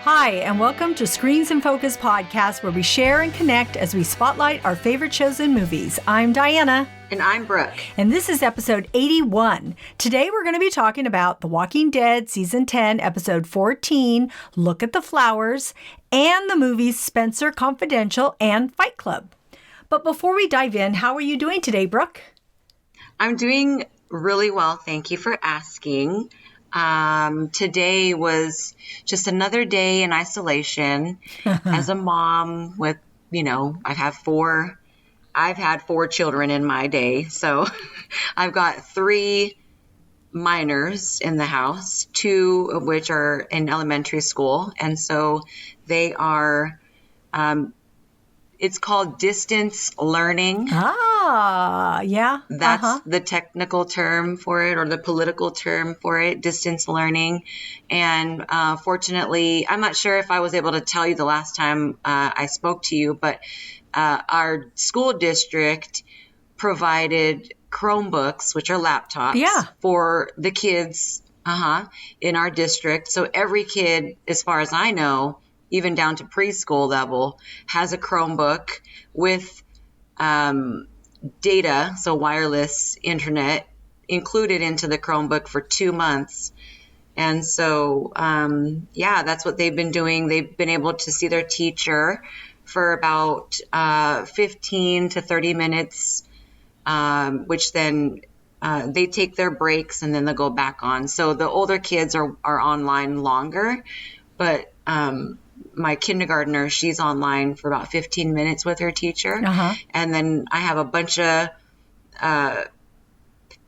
Hi, and welcome to Screens in Focus podcast, where we share and connect as we spotlight our favorite shows and movies. I'm Diana. And I'm Brooke. And this is episode 81. Today we're going to be talking about The Walking Dead Season 10, episode 14, Look at the Flowers, and the movies Spenser Confidential and Fight Club. But before we dive in, how are you doing today, Brooke? I'm doing really well. Thank you for asking. Today was just another day in isolation as a mom with, I've had four children in my day. So I've got three minors in the house, two of which are in elementary school. And so they are, it's called distance learning. Yeah. That's the technical term for it, or the political term for it, distance learning. And fortunately, I'm not sure if I was able to tell you the last time I spoke to you, but our school district provided Chromebooks, which are laptops, for the kids in our district. So every kid, as far as I know, even down to preschool level, has a Chromebook with data, so wireless internet, included into the Chromebook for 2 months. And so, that's what they've been doing. They've been able to see their teacher for about 15 to 30 minutes, which then they take their breaks and then they'll go back on. So the older kids are online longer, but my kindergartner, she's online for about 15 minutes with her teacher. And then I have a bunch of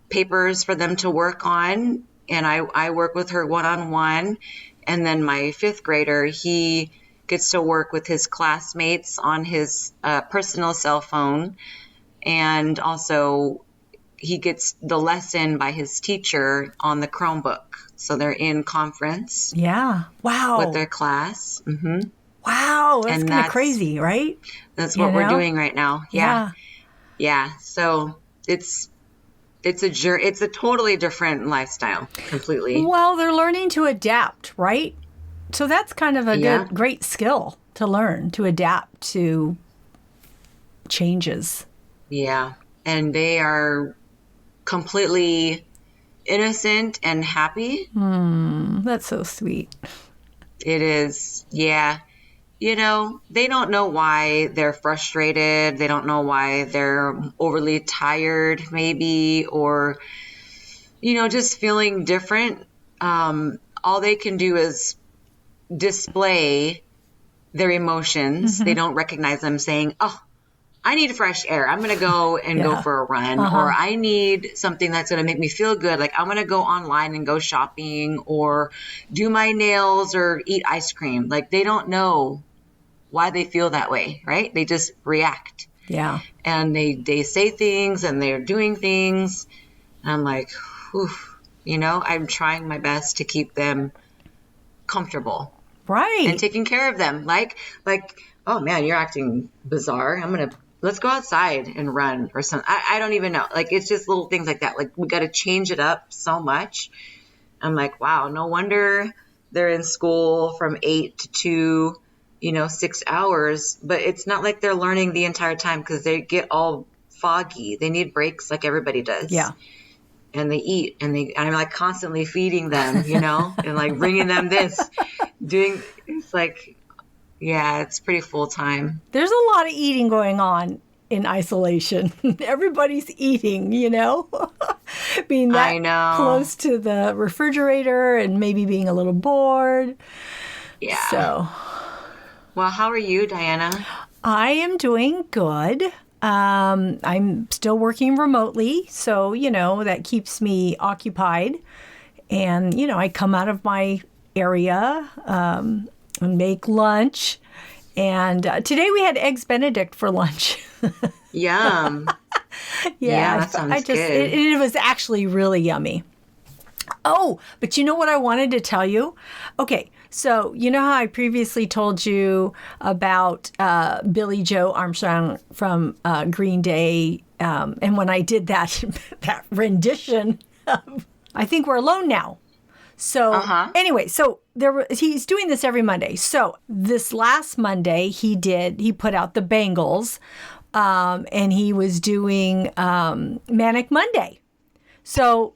papers for them to work on. And I work with her one-on-one. And then my fifth grader, he gets to work with his classmates on his personal cell phone. And also he gets the lesson by his teacher on the Chromebook. So they're in conference. Yeah. Wow. With their class. Mm-hmm. Wow. That's kind of crazy, right? That's what we're doing right now. Yeah. So it's a totally different lifestyle completely. Well, they're learning to adapt, right? So that's kind of a great skill to learn, to adapt to changes. Yeah. And they are completely innocent and happy. That's so sweet. It is. Yeah. They don't know why they're frustrated. They don't know why they're overly tired, maybe, or, just feeling different. All they can do is display their emotions. They don't recognize them saying, "Oh, I need fresh air. I'm going to go and go for a run," or I need something that's going to make me feel good. Like I'm going to go online and go shopping or do my nails or eat ice cream. Like they don't know why they feel that way, right? They just react. Yeah. And they say things and they're doing things. And I'm like, whew, I'm trying my best to keep them comfortable. Right. And taking care of them. Like, oh man, you're acting bizarre. Let's go outside and run or something. I don't even know. Like, it's just little things like that. Like, we got to change it up so much. I'm like, wow, no wonder they're in school from 8 to 6 hours. But it's not like they're learning the entire time because they get all foggy. They need breaks like everybody does. Yeah. And they eat and I'm like constantly feeding them, and like bringing them this, it's like, yeah, it's pretty full time. There's a lot of eating going on in isolation. Everybody's eating, being that close to the refrigerator and maybe being a little bored. Yeah. So. Well, how are you, Diana? I am doing good. I'm still working remotely, so, that keeps me occupied. And, I come out of my area and make lunch. And today we had Eggs Benedict for lunch. Yum. Yeah, that sounds good. It was actually really yummy. Oh, but you know what I wanted to tell you? Okay, so you know how I previously told you about Billie Joe Armstrong from Green Day, and when I did that rendition of I Think We're Alone Now. So Uh-huh. anyway, so he's doing this every Monday. So this last Monday he put out the Bangles, and he was doing Manic Monday. So,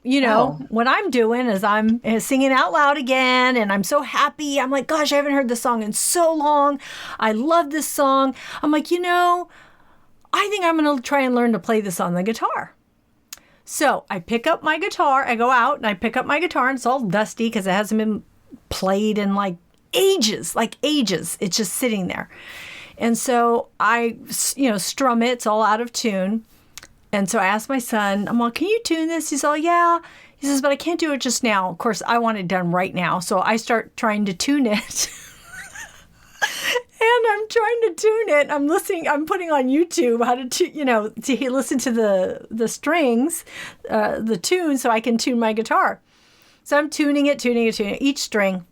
what I'm doing is I'm singing out loud again, and I'm so happy. I'm like, gosh, I haven't heard this song in so long. I love this song. I'm like, I think I'm going to try and learn to play this on the guitar. So I pick up my guitar. I go out and I pick up my guitar, and it's all dusty because it hasn't been played in like ages. It's just sitting there. And so I, strum it. It's all out of tune. And so I asked my son, I'm like, can you tune this? He's all, yeah. He says, but I can't do it just now. Of course, I want it done right now. So I start trying to tune it. And I'm trying to tune it. I'm putting on YouTube how to listen to the strings, the tune, so I can tune my guitar. So I'm tuning it, each string.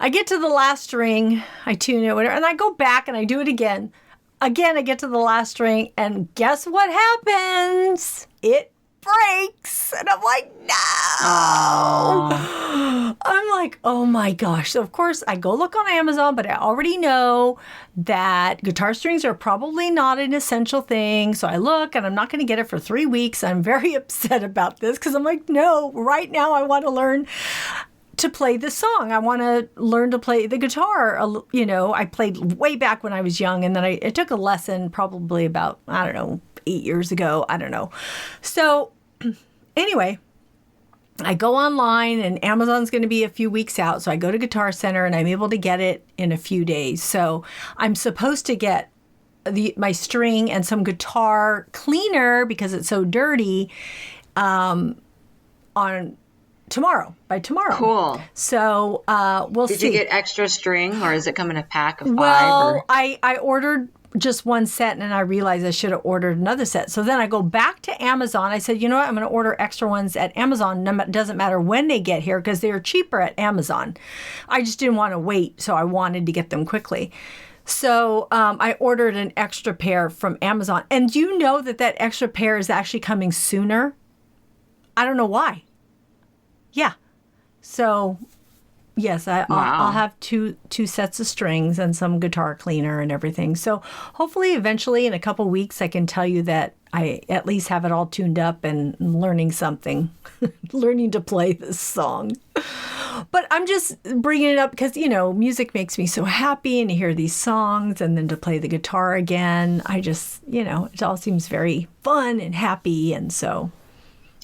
I get to the last string, I tune it, whatever, and I go back and I do it again. Again, I get to the last string, and guess what happens? It breaks. And I'm like, no. Oh. I'm like, oh my gosh. So, of course, I go look on Amazon, but I already know that guitar strings are probably not an essential thing. So I look, and I'm not going to get it for 3 weeks. I'm very upset about this because I'm like, no, right now I want to learn to play the song. I want to learn to play the guitar. I played way back when I was young, and then I took a lesson probably about, 8 years ago. I don't know. So anyway, I go online, and Amazon's going to be a few weeks out. So I go to Guitar Center, and I'm able to get it in a few days. So I'm supposed to get my string and some guitar cleaner because it's so dirty by tomorrow. Cool. So we'll see. Did you get extra string, or is it come in a pack of 5? Well, I ordered just one set, and I realized I should have ordered another set. So then I go back to Amazon. I said, you know what? I'm going to order extra ones at Amazon. It doesn't matter when they get here because they're cheaper at Amazon. I just didn't want to wait, so I wanted to get them quickly. So I ordered an extra pair from Amazon. And you know that extra pair is actually coming sooner? I don't know why. Yeah. So, yes, I'll have two sets of strings and some guitar cleaner and everything. So hopefully eventually in a couple weeks I can tell you that I at least have it all tuned up and learning something, learning to play this song. But I'm just bringing it up because, music makes me so happy, and to hear these songs and then to play the guitar again. I just, it all seems very fun and happy. And so...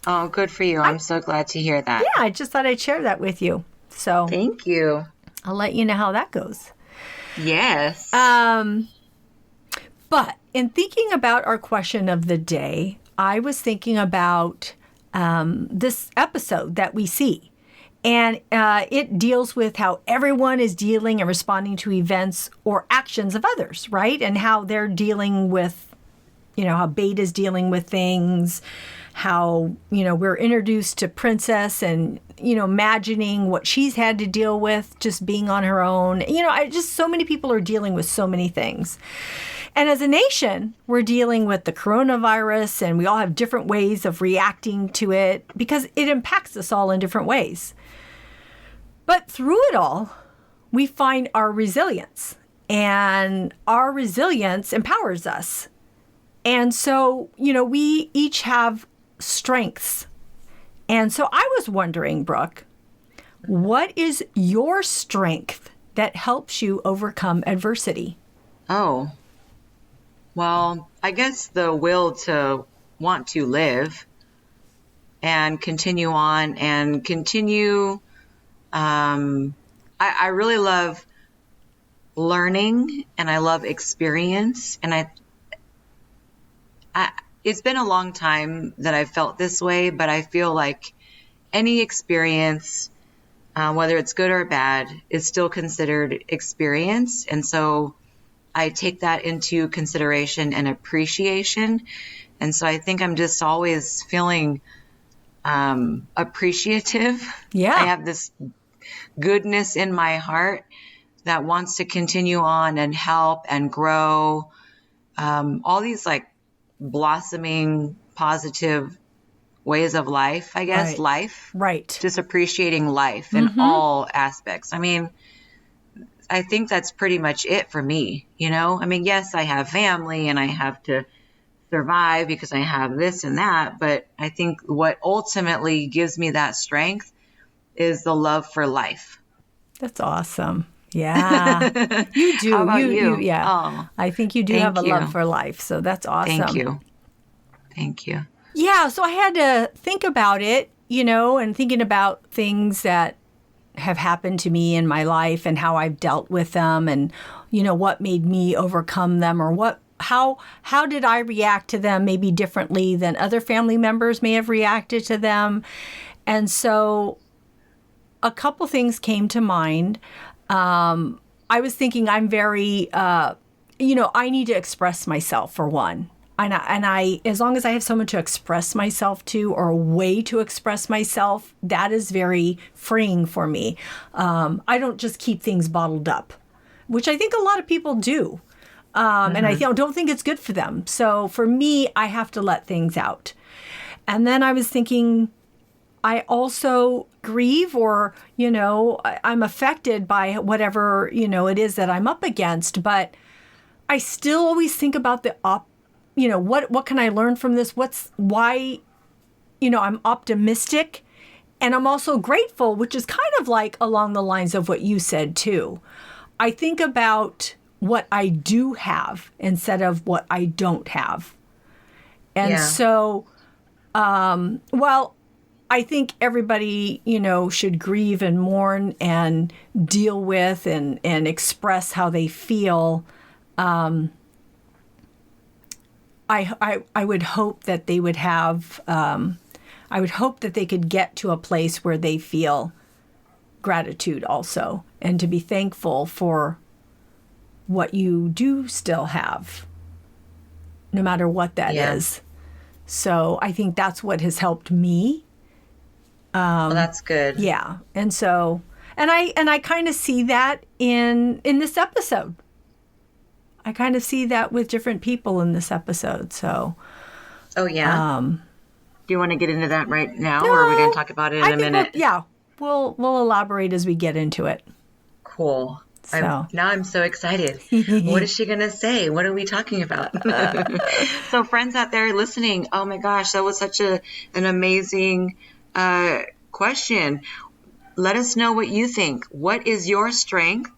Oh, good for you. I'm so glad to hear that. Yeah, I just thought I'd share that with you. So thank you. I'll let you know how that goes. Yes. But in thinking about our question of the day, I was thinking about this episode that we see. And it deals with how everyone is dealing and responding to events or actions of others, right? And how they're dealing with, how Beta's dealing with things, how, we're introduced to Princess and, imagining what she's had to deal with just being on her own. Just so many people are dealing with so many things. And as a nation, we're dealing with the coronavirus, and we all have different ways of reacting to it because it impacts us all in different ways. But through it all, we find our resilience, and our resilience empowers us. And so, we each have strengths. And so I was wondering, Brooke, what is your strength that helps you overcome adversity? Oh, well, I guess the will to want to live and continue on and continue. I really love learning, and I love experience. And it's been a long time that I've felt this way, but I feel like any experience, whether it's good or bad, is still considered experience. And so I take that into consideration and appreciation. And so I think I'm just always feeling appreciative. Yeah. I have this goodness in my heart that wants to continue on and help and grow. All these like blossoming positive ways of life, I guess, Right. life, Right. just appreciating life in all aspects. I mean, I think that's pretty much it for me, you know? I mean, yes, I have family and I have to survive because I have this and that, but I think what ultimately gives me that strength is the love for life. That's awesome. Yeah. You How do. about You you? yeah. Oh, I think you do have a thank love you. for life. So that's Thank awesome. you. Thank you. Yeah, so I had to think about it, and thinking about things that have happened to me in my life and how I've dealt with them and what made me overcome them or how did I react to them maybe differently than other family members may have reacted to them. And so a couple things came to mind. I was thinking I'm very, I need to express myself for one. And I, as long as I have someone to express myself to or a way to express myself, that is very freeing for me. I don't just keep things bottled up, which I think a lot of people do. And I don't think it's good for them. So for me, I have to let things out. And then I was thinking, I also grieve or, I'm affected by whatever, it is that I'm up against. But I still always think about what can I learn from this? Why, I'm optimistic and I'm also grateful, which is kind of like along the lines of what you said too. I think about what I do have instead of what I don't have. And Yeah. so, well, I think everybody, should grieve and mourn and deal with and express how they feel. I would hope that they would have, I would hope that they could get to a place where they feel gratitude also and to be thankful for what you do still have, no matter what that is. So I think that's what has helped me. Well, that's good. Yeah. And so, and I kind of see that in this episode. I kind of see that with different people in this episode. So, Oh, yeah. Do you want to get into that right now, no, or are we going to talk about it in a minute? We'll elaborate as we get into it. Cool. So Now I'm so excited. What is she going to say? What are we talking about? So friends out there listening, oh my gosh, that was such an amazing question. Let us know what you think. What is your strength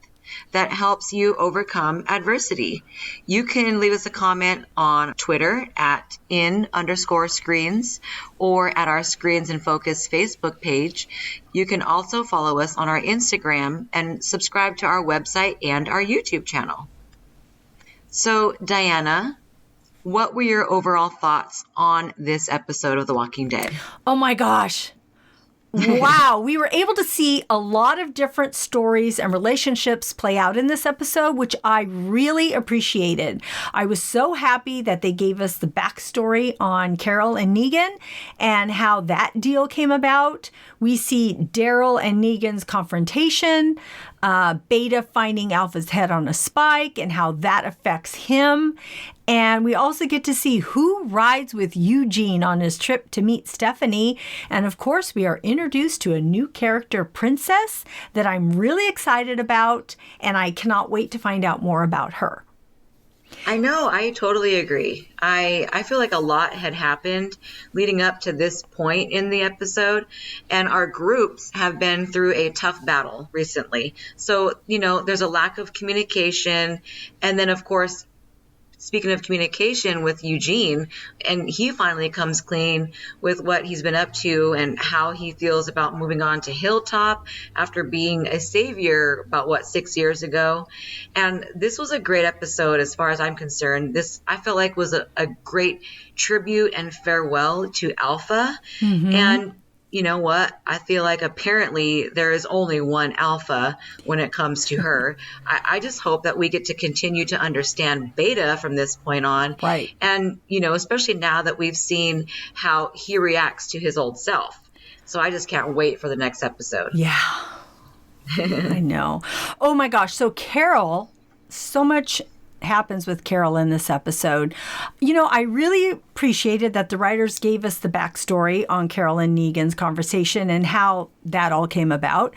that helps you overcome adversity? You can leave us a comment on Twitter at @in_screens or at our Screens in Focus Facebook page. You can also follow us on our Instagram and subscribe to our website and our YouTube channel. So, Diana, what were your overall thoughts on this episode of The Walking Dead? Oh my gosh. Wow, we were able to see a lot of different stories and relationships play out in this episode, which I really appreciated. I was so happy that they gave us the backstory on Carol and Negan and how that deal came about. We see Daryl and Negan's confrontation, Beta finding Alpha's head on a spike and how that affects him. And we also get to see who rides with Eugene on his trip to meet Stephanie. And of course, we are introduced to a new character, Princess, that I'm really excited about. And I cannot wait to find out more about her. I know. I totally agree. I feel like a lot had happened leading up to this point in the episode, and our groups have been through a tough battle recently. So, there's a lack of communication. And then, of course, speaking of communication with Eugene, and he finally comes clean with what he's been up to and how he feels about moving on to Hilltop after being a savior about 6 years ago. And this was a great episode as far as I'm concerned. This, I felt like, was a great tribute and farewell to Alpha. Mm-hmm. And you know what? I feel like apparently there is only one Alpha when it comes to her. I just hope that we get to continue to understand Beta from this point on. Right. And, especially now that we've seen how he reacts to his old self. So I just can't wait for the next episode. Yeah. I know. Oh my gosh. So Carol, so much happens with Carol in this episode. I really appreciated that the writers gave us the backstory on Carol and Negan's conversation and how that all came about.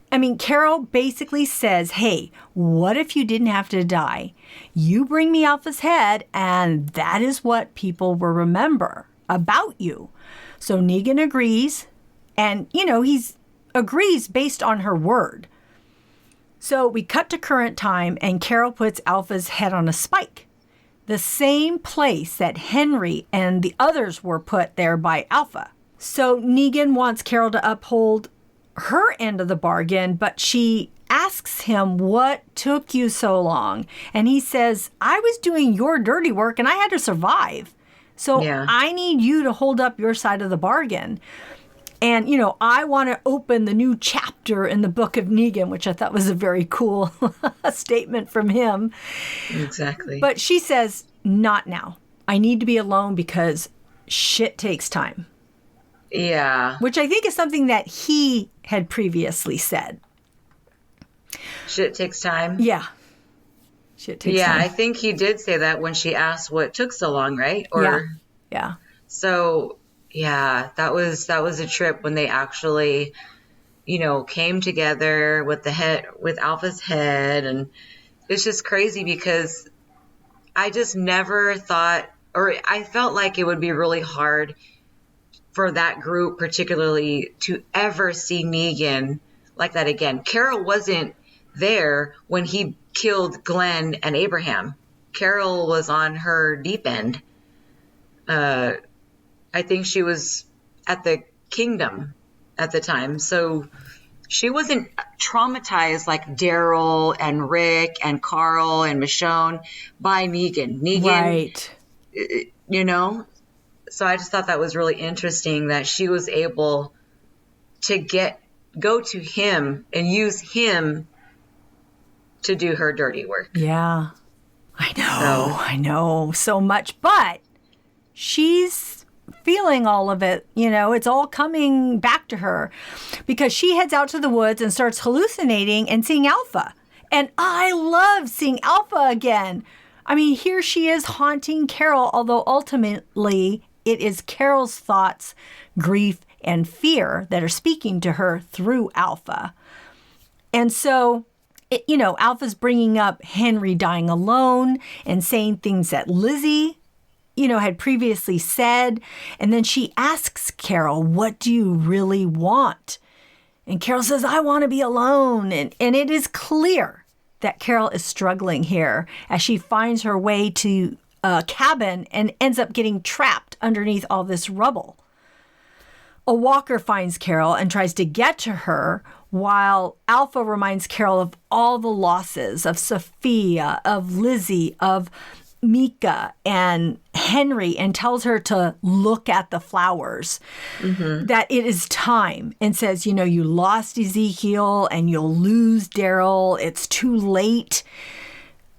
I mean, Carol basically says, hey, what if you didn't have to die? You bring me Alpha's head, and that is what people will remember about you. So Negan agrees, and, he's agrees based on her word. So we cut to current time, and Carol puts Alpha's head on a spike, the same place that Henry and the others were put there by Alpha. So Negan wants Carol to uphold her end of the bargain, but she asks him, what took you so long? And he says, I was doing your dirty work and I had to survive. So I need you to hold up your side of the bargain. And, I want to open the new chapter in the book of Negan, which I thought was a very cool statement from him. Exactly. But she says, not now. I need to be alone because shit takes time. Yeah. Which I think is something that he had previously said. Shit takes time? Yeah. Shit takes time. Yeah, I think he did say that when she asked what took so long, right? Yeah. So, yeah, that was a trip when they actually, came together with Alpha's head. And it's just crazy because I just never thought, or I felt like it would be really hard for that group particularly to ever see Negan like that again. Carol wasn't there when he killed Glenn and Abraham. Carol was on her deep end. I think she was at the kingdom at the time. So she wasn't traumatized like Daryl and Rick and Carl and Michonne by Negan. Right. So I just thought that was really interesting that she was able to go to him and use him to do her dirty work. Yeah. I know so much, but she's feeling all of it. It's all coming back to her because she heads out to the woods and starts hallucinating and seeing Alpha. And I love seeing Alpha again. I mean, here she is haunting Carol, although ultimately it is Carol's thoughts, grief, and fear that are speaking to her through Alpha. And so, Alpha's bringing up Henry dying alone and saying things that Lizzie, had previously said. And then she asks Carol, what do you really want? And Carol says, I want to be alone. And it is clear that Carol is struggling here as she finds her way to a cabin and ends up getting trapped underneath all this rubble. A walker finds Carol and tries to get to her while Alpha reminds Carol of all the losses of Sophia, of Lizzie, of Mika and Henry, and tells her to look at the flowers, that it is time, and says, you lost Ezekiel and you'll lose Daryl. It's too late.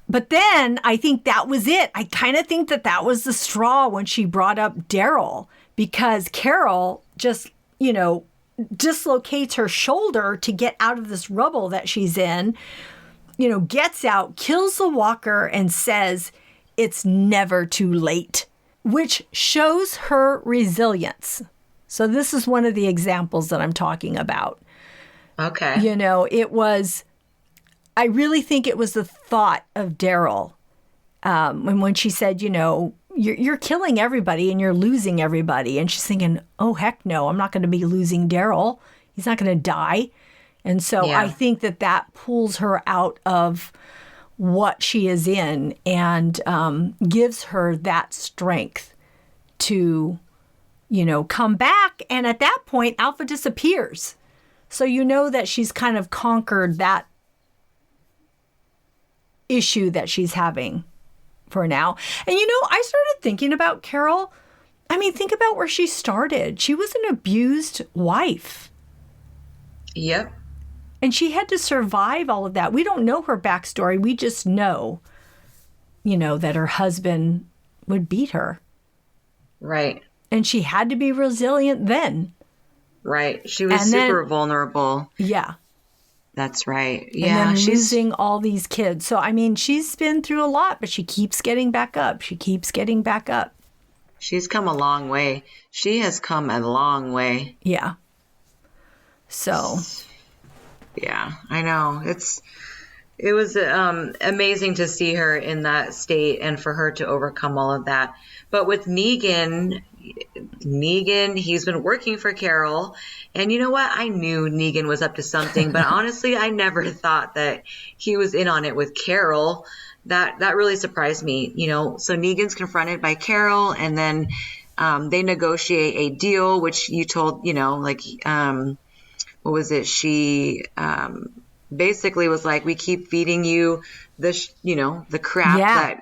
But then I think that was it. I kind of think that was the straw when she brought up Daryl, because Carol just, dislocates her shoulder to get out of this rubble that she's in, gets out, kills the walker, and says, it's never too late, which shows her resilience. So this is one of the examples that I'm talking about. Okay. I really think it was the thought of Daryl when she said, you're killing everybody and you're losing everybody. And she's thinking, oh, heck no, I'm not going to be losing Daryl. He's not going to die. And so I think that pulls her out of what she is in and gives her that strength to, come back. And at that point, Alpha disappears. So that she's kind of conquered that issue that she's having for now. And I started thinking about Carol. I mean, think about where she started. She was an abused wife. Yep. And she had to survive all of that. We don't know her backstory. We just know, that her husband would beat her. Right. And she had to be resilient then. Right. She was super vulnerable. Yeah. That's right. And Yeah, then losing all these kids. So, I mean, she's been through a lot, but she keeps getting back up. She keeps getting back up. she's come a long way. She has come a long way. Yeah. So, Yeah, I know. It was amazing to see her in that state and for her to overcome all of that. But with Negan, he's been working for Carol. And you know what? I knew Negan was up to something, but honestly, I never thought that he was in on it with Carol. That really surprised me, you know. So Negan's confronted by Carol, and then they negotiate a deal, which you told, you know, like, what was it? She basically was like, we keep feeding you the, you know, the crap that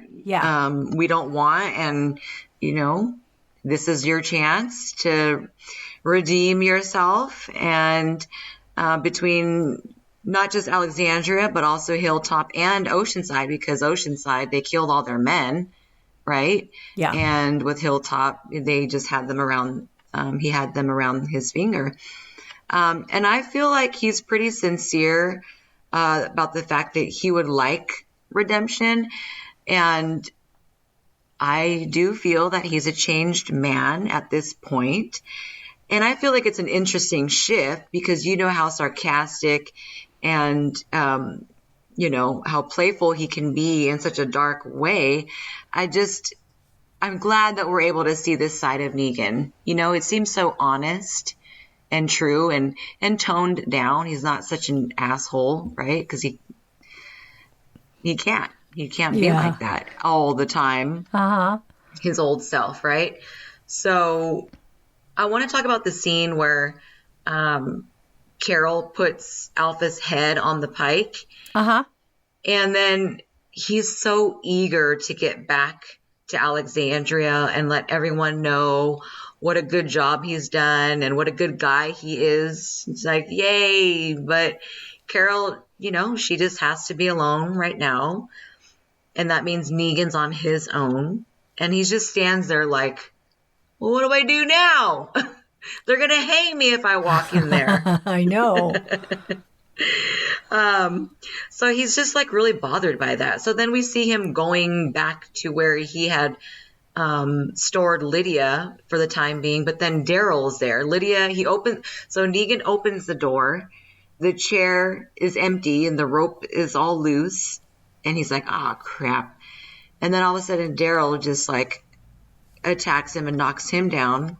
we don't want. And, you know, this is your chance to redeem yourself. And between not just Alexandria, but also Hilltop and Oceanside, because Oceanside, they killed all their men, right? Yeah. And with Hilltop, they just had them around, he had them around his finger. And I feel like he's pretty sincere about the fact that he would like redemption. And I do feel that he's a changed man at this point. And I feel like it's an interesting shift because you know how sarcastic and, you know, how playful he can be in such a dark way. I'm glad that we're able to see this side of Negan. You know, it seems so honest and true and toned down. He's not such an asshole, right? Because he can't be like that all the time. His old self, right? So I want to talk about the scene where Carol puts Alpha's head on the pike. And then he's so eager to get back to Alexandria and let everyone know what a good job he's done and what a good guy he is. It's like, yay. But Carol, you know, she just has to be alone right now. And that means Negan's on his own. And he just stands there like, well, what do I do now? They're going to hang me if I walk in there. I know. So he's just like really bothered by that. So then we see him going back to where he had stored Lydia for the time being, but then Daryl's there. So Negan opens the door. The chair is empty and the rope is all loose. And he's like, oh, crap. And then all of a sudden Daryl just like attacks him and knocks him down.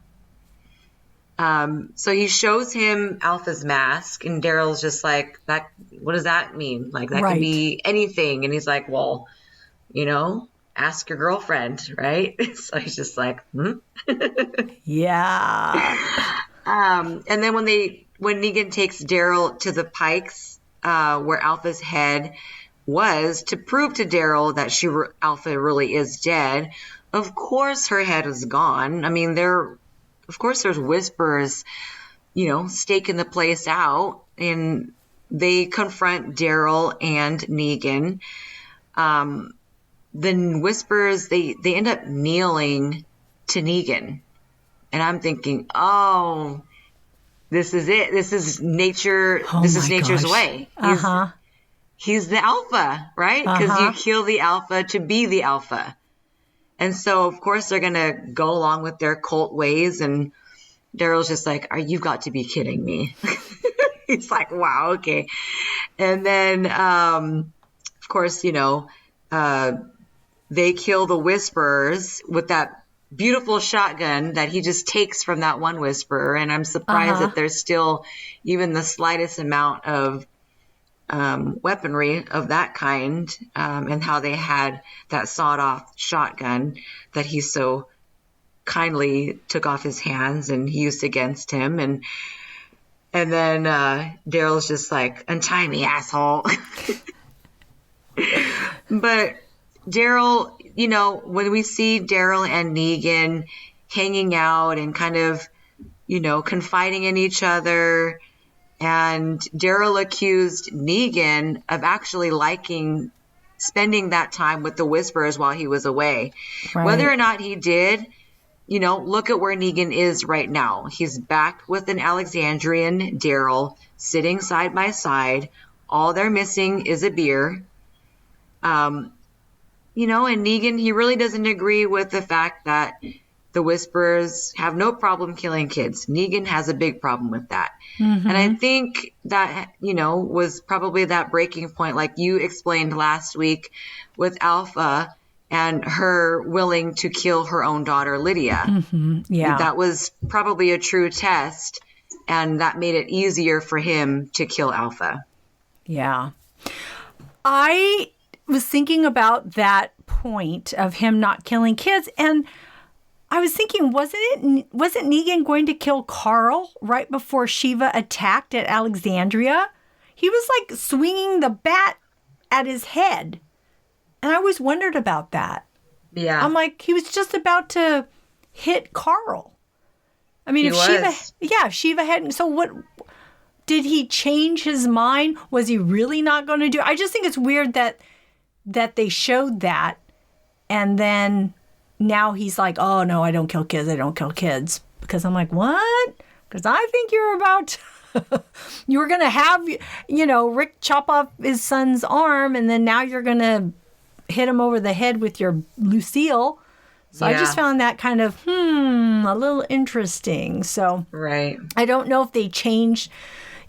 So he shows him Alpha's mask and Daryl's just like, that, what does that mean? Like that could be anything. And he's like, well, you know, ask your girlfriend, right? So he's just like, Yeah. And then when Negan takes Daryl to the pikes, where Alpha's head was, to prove to Daryl that Alpha really is dead, of course her head is gone. I mean, of course there's whispers, you know, staking the place out, and they confront Daryl and Negan. Then whispers, they end up kneeling to Negan. And I'm thinking, oh, this is it. This is nature. This is nature's way. He's the alpha, right? Because you kill the alpha to be the alpha. And so, of course, they're going to go along with their cult ways. And Daryl's just like, you've got to be kidding me. He's like, wow, okay. And then, of course, you know, they kill the Whisperers with that beautiful shotgun that he just takes from that one Whisperer. And I'm surprised that there's still even the slightest amount of weaponry of that kind, and how they had that sawed-off shotgun that he so kindly took off his hands and used against him. And then Daryl's just like, untie me, asshole. But Daryl, you know, when we see Daryl and Negan hanging out and kind of, you know, confiding in each other, and Daryl accused Negan of actually liking spending that time with the Whisperers while he was away. Right. Whether or not he did, you know, look at where Negan is right now. He's back with an Alexandrian Daryl, sitting side by side, all they're missing is a beer. And Negan, he really doesn't agree with the fact that the Whisperers have no problem killing kids. Negan has a big problem with that. And I think that, was probably that breaking point, like you explained last week with Alpha and her willing to kill her own daughter, Lydia. Yeah. That was probably a true test, and that made it easier for him to kill Alpha. Yeah. I was thinking about that point of him not killing kids, and I was thinking, wasn't Negan going to kill Carl right before Shiva attacked at Alexandria? He was like swinging the bat at his head. And I always wondered about that. Yeah. I'm like, he was just about to hit Carl. I mean, Shiva hadn't. So what, did he change his mind? Was he really not going to do it? I just think it's weird that they showed that. And then now he's like, oh, no, I don't kill kids. I don't kill kids. Because I'm like, what? Because I think you're about you were going to have, Rick chop off his son's arm. And then now you're going to hit him over the head with your Lucille. So I just found that kind of, a little interesting. So right. I don't know if they changed,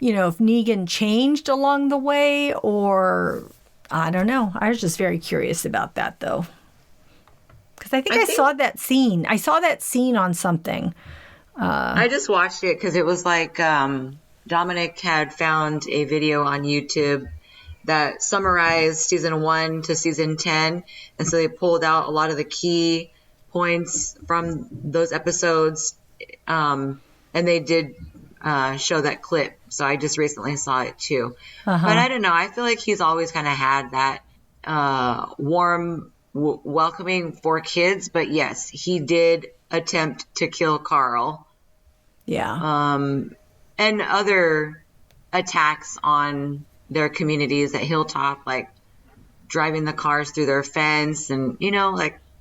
if Negan changed along the way, or I don't know. I was just very curious about that, though. Because I think I saw that scene. I saw that scene on something. I just watched it because it was like Dominic had found a video on YouTube that summarized season 1 to season 10. And so they pulled out a lot of the key points from those episodes. And they did show that clip. So I just recently saw it too. But I don't know. I feel like he's always kind of had that warm welcoming for kids. But yes, he did attempt to kill Carl. Yeah. And other attacks on their communities at Hilltop, like driving the cars through their fence. And,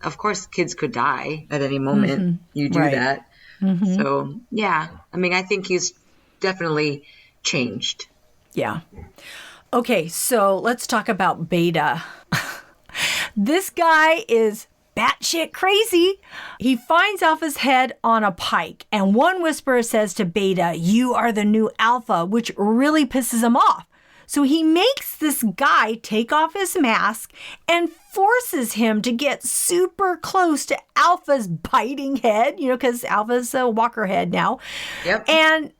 of course, kids could die at any moment. You do that. So, yeah. I mean, I think he's definitely changed. Yeah. Okay, so let's talk about Beta. This guy is batshit crazy. He finds Alpha's head on a pike, and one whisperer says to Beta, "You are the new Alpha," which really pisses him off. So he makes this guy take off his mask and forces him to get super close to Alpha's biting head, because Alpha's a walker head now. Yep. And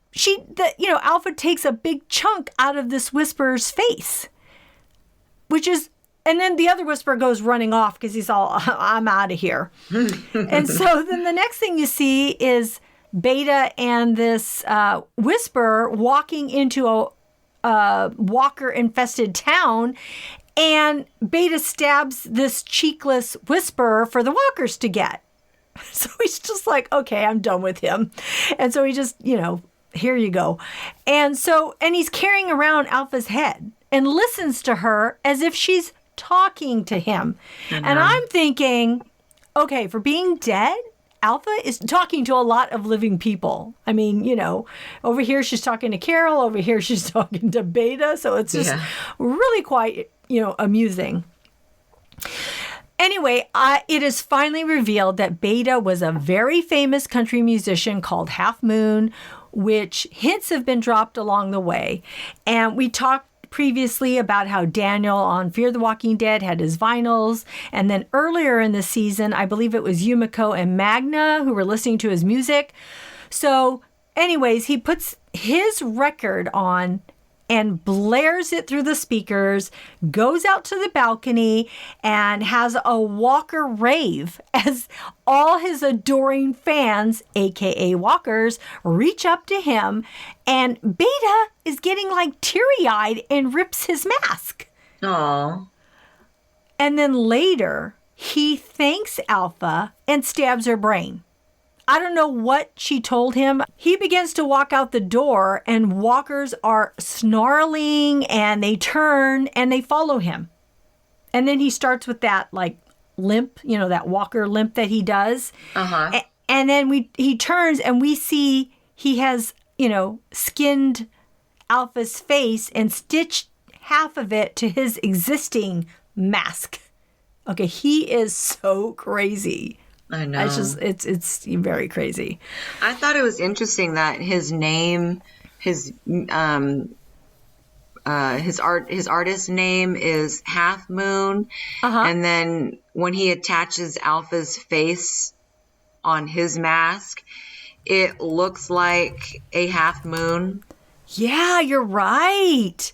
Alpha takes a big chunk out of this whisperer's face, and then the other whisperer goes running off because he's all, I'm out of here. And so then the next thing you see is Beta and this whisperer walking into a walker-infested town, and Beta stabs this cheekless whisperer for the walkers to get. So he's just like, okay, I'm done with him. And so he just, here you go. And he's carrying around Alpha's head and listens to her as if she's talking to him. And I'm thinking, okay, for being dead, Alpha is talking to a lot of living people. I mean, over here she's talking to Carol, over here she's talking to Beta. So it's just really quite, amusing. Anyway, it is finally revealed that Beta was a very famous country musician called Half Moon, which hints have been dropped along the way. And we talked previously about how Daniel on Fear the Walking Dead had his vinyls. And then earlier in the season, I believe it was Yumiko and Magna who were listening to his music. So anyways, he puts his record on and blares it through the speakers, goes out to the balcony, and has a walker rave as all his adoring fans, aka walkers, reach up to him, and Beta is getting like teary-eyed and rips his mask. Aww. And then later, he thanks Alpha and stabs her brain. I don't know what she told him. He begins to walk out the door, and walkers are snarling, and they turn and they follow him. And then he starts with that like limp, that walker limp that he does. And then he turns and we see he has, skinned Alpha's face and stitched half of it to his existing mask. Okay, he is so crazy. I know. It's very crazy. I thought it was interesting that his name, his artist name is Half Moon, and then when he attaches Alpha's face on his mask, it looks like a half moon. Yeah, you're right.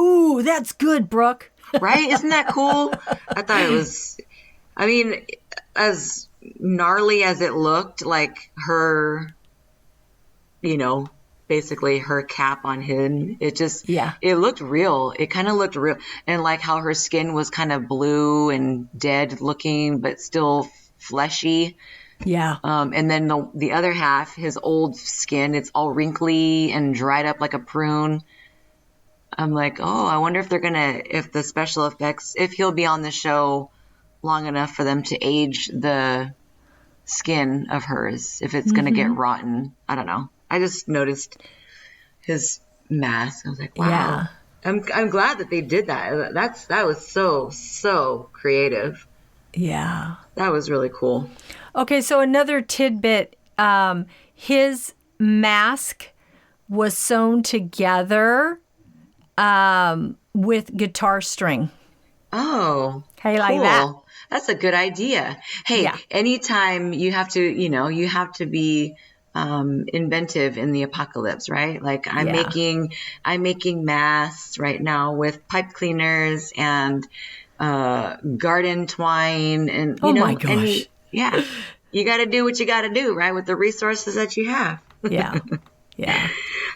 Ooh, that's good, Brooke. Right? Isn't that cool? I thought it was, I mean, as gnarly as it looked, like her, basically her cap on him, it looked real. It kind of looked real. And like how her skin was kind of blue and dead looking, but still fleshy. Yeah. And then the other half, his old skin, it's all wrinkly and dried up like a prune. I'm like, oh, I wonder if the special effects, if he'll be on the show long enough for them to age the skin of hers, if it's going to get rotten. I don't know. I just noticed his mask. I was like, wow. Yeah. I'm glad that they did that. That was so creative. Yeah. That was really cool. Okay, so another tidbit. His mask was sewn together with guitar string. Oh, How you like cool. that? That's a good idea. Hey, anytime you have to be inventive in the apocalypse, right? Like I'm making masks right now with pipe cleaners and garden twine and my gosh. You got to do what you got to do, right, with the resources that you have. Yeah. Yeah.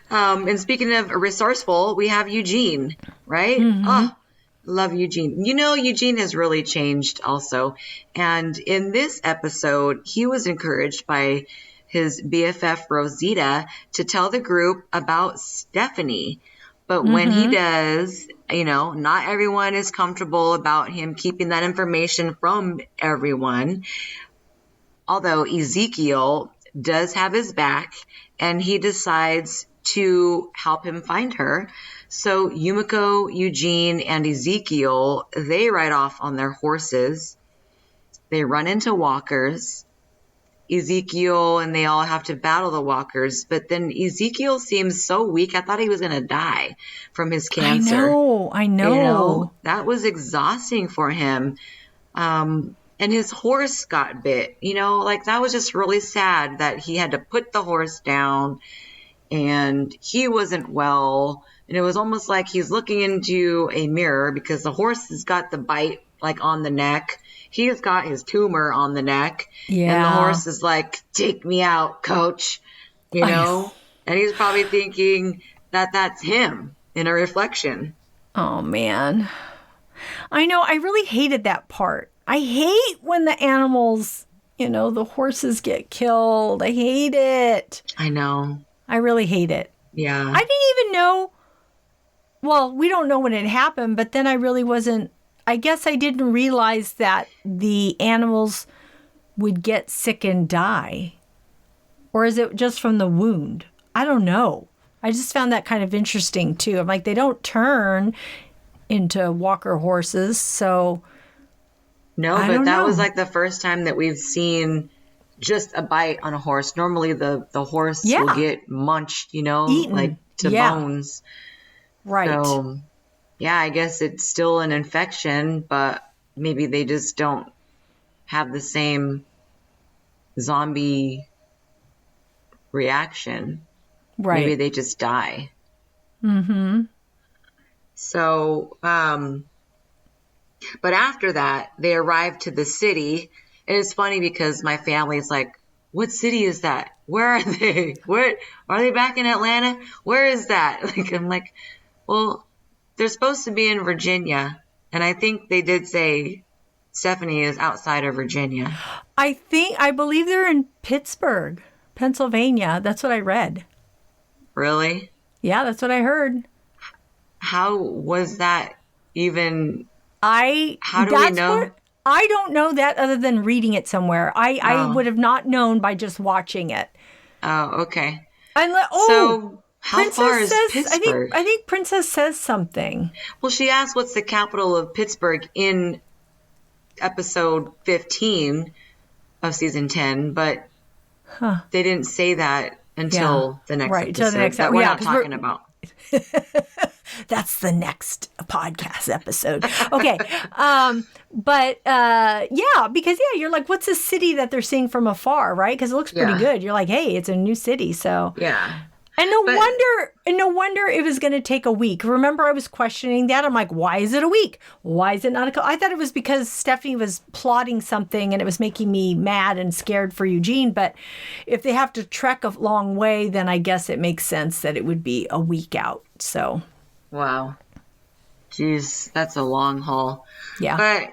And speaking of resourceful, we have Eugene, right? Oh, love Eugene. Eugene has really changed also. And in this episode, he was encouraged by his BFF Rosita to tell the group about Stephanie. But when he does, not everyone is comfortable about him keeping that information from everyone. Although Ezekiel does have his back and he decides to help him find her. So Yumiko, Eugene, and Ezekiel, they ride off on their horses. They run into walkers. Ezekiel and they all have to battle the walkers. But then Ezekiel seems so weak. I thought he was going to die from his cancer. I know. That was exhausting for him. And his horse got bit, that was just really sad that he had to put the horse down and he wasn't well. And it was almost like he's looking into a mirror because the horse has got the bite like on the neck. He's got his tumor on the neck. Yeah. And the horse is like, take me out, coach, and he's probably thinking that that's him in a reflection. Oh, man. I know. I really hated that part. I hate when the animals, the horses get killed. I hate it. I know. I really hate it. Yeah. I didn't even know. Well, we don't know when it happened, but then I really wasn't. I guess I didn't realize that the animals would get sick and die. Or is it just from the wound? I don't know. I just found that kind of interesting, too. I'm like, they don't turn into walker horses, so... No, but that was like the first time that we've seen just a bite on a horse. Normally the horse will get munched, Eaten. like to bones. Right. So, yeah, I guess it's still an infection, but maybe they just don't have the same zombie reaction. Right. Maybe they just die. Mm-hmm. So, but after that, they arrive to the city. And it's funny because my family's like, what city is that? Where are they? Where are they back in Atlanta? Where is that? Like, I'm like, well, they're supposed to be in Virginia. And I think they did say Stephanie is outside of Virginia. I believe they're in Pittsburgh, Pennsylvania. That's what I read. Really? Yeah, that's what I heard. How was that even? How do we know? I don't know that other than reading it somewhere. I would have not known by just watching it. Oh, okay. And How far is Pittsburgh? I think Princess says something. Well, she asked what's the capital of Pittsburgh in episode 15 of season 10, but they didn't say that until the next episode that we're not talking about. That's the next podcast episode. Okay. Because you're like, what's a city that they're seeing from afar, right? Because it looks pretty good. You're like, hey, it's a new city. So yeah. And no wonder it was going to take a week. Remember, I was questioning that. I'm like, why is it a week? Why is it not I thought it was because Stephanie was plotting something and it was making me mad and scared for Eugene. But if they have to trek a long way, then I guess it makes sense that it would be a week out. So. Wow. Jeez, that's a long haul. Yeah. But,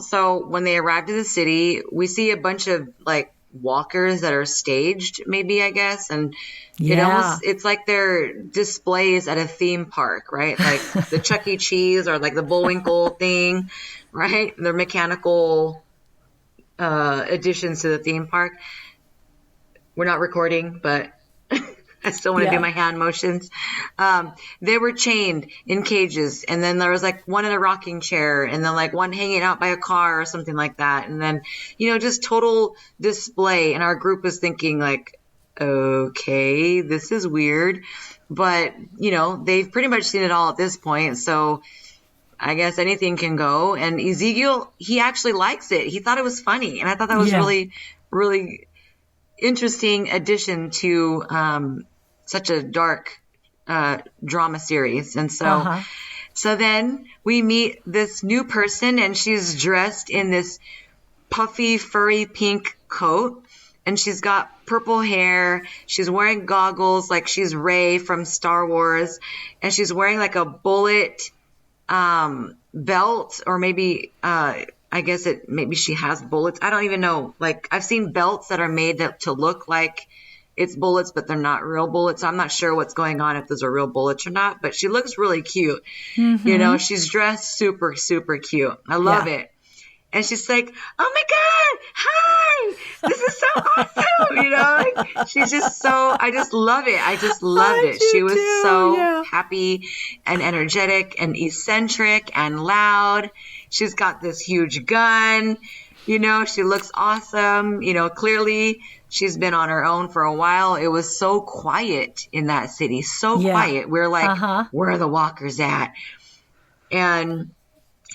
so when they arrived at the city, we see a bunch of like walkers that are staged, maybe, I guess. And it's like they're displays at a theme park, right? Like the Chuck E. Cheese or like the Bullwinkle thing, right? They're mechanical additions to the theme park. We're not recording, but I still want to do my hand motions. They were chained in cages, and then there was like one in a rocking chair, and then like one hanging out by a car or something like that. And then, just total display. And our group was thinking like, okay, this is weird. But, they've pretty much seen it all at this point. So I guess anything can go. And Ezekiel, he actually likes it. He thought it was funny. And I thought that was really, really interesting addition to such a dark drama series. And so then we meet this new person, and she's dressed in this puffy, furry pink coat, and she's got purple hair. She's wearing goggles like she's Rey from Star Wars, and she's wearing like a bullet belt, or maybe I guess maybe she has bullets. I don't even know. Like, I've seen belts that are made to look like it's bullets, but they're not real bullets. So I'm not sure what's going on, if those are real bullets or not, but she looks really cute. Mm-hmm. She's dressed super, super cute. I love it. And she's like, oh my God, hi, this is so awesome. She's just so, I just love it. I just loved it. She was so happy and energetic and eccentric and loud. She's got this huge gun. She looks awesome. Clearly she's been on her own for a while. It was so quiet in that city. So quiet. We're like, where are the walkers at? And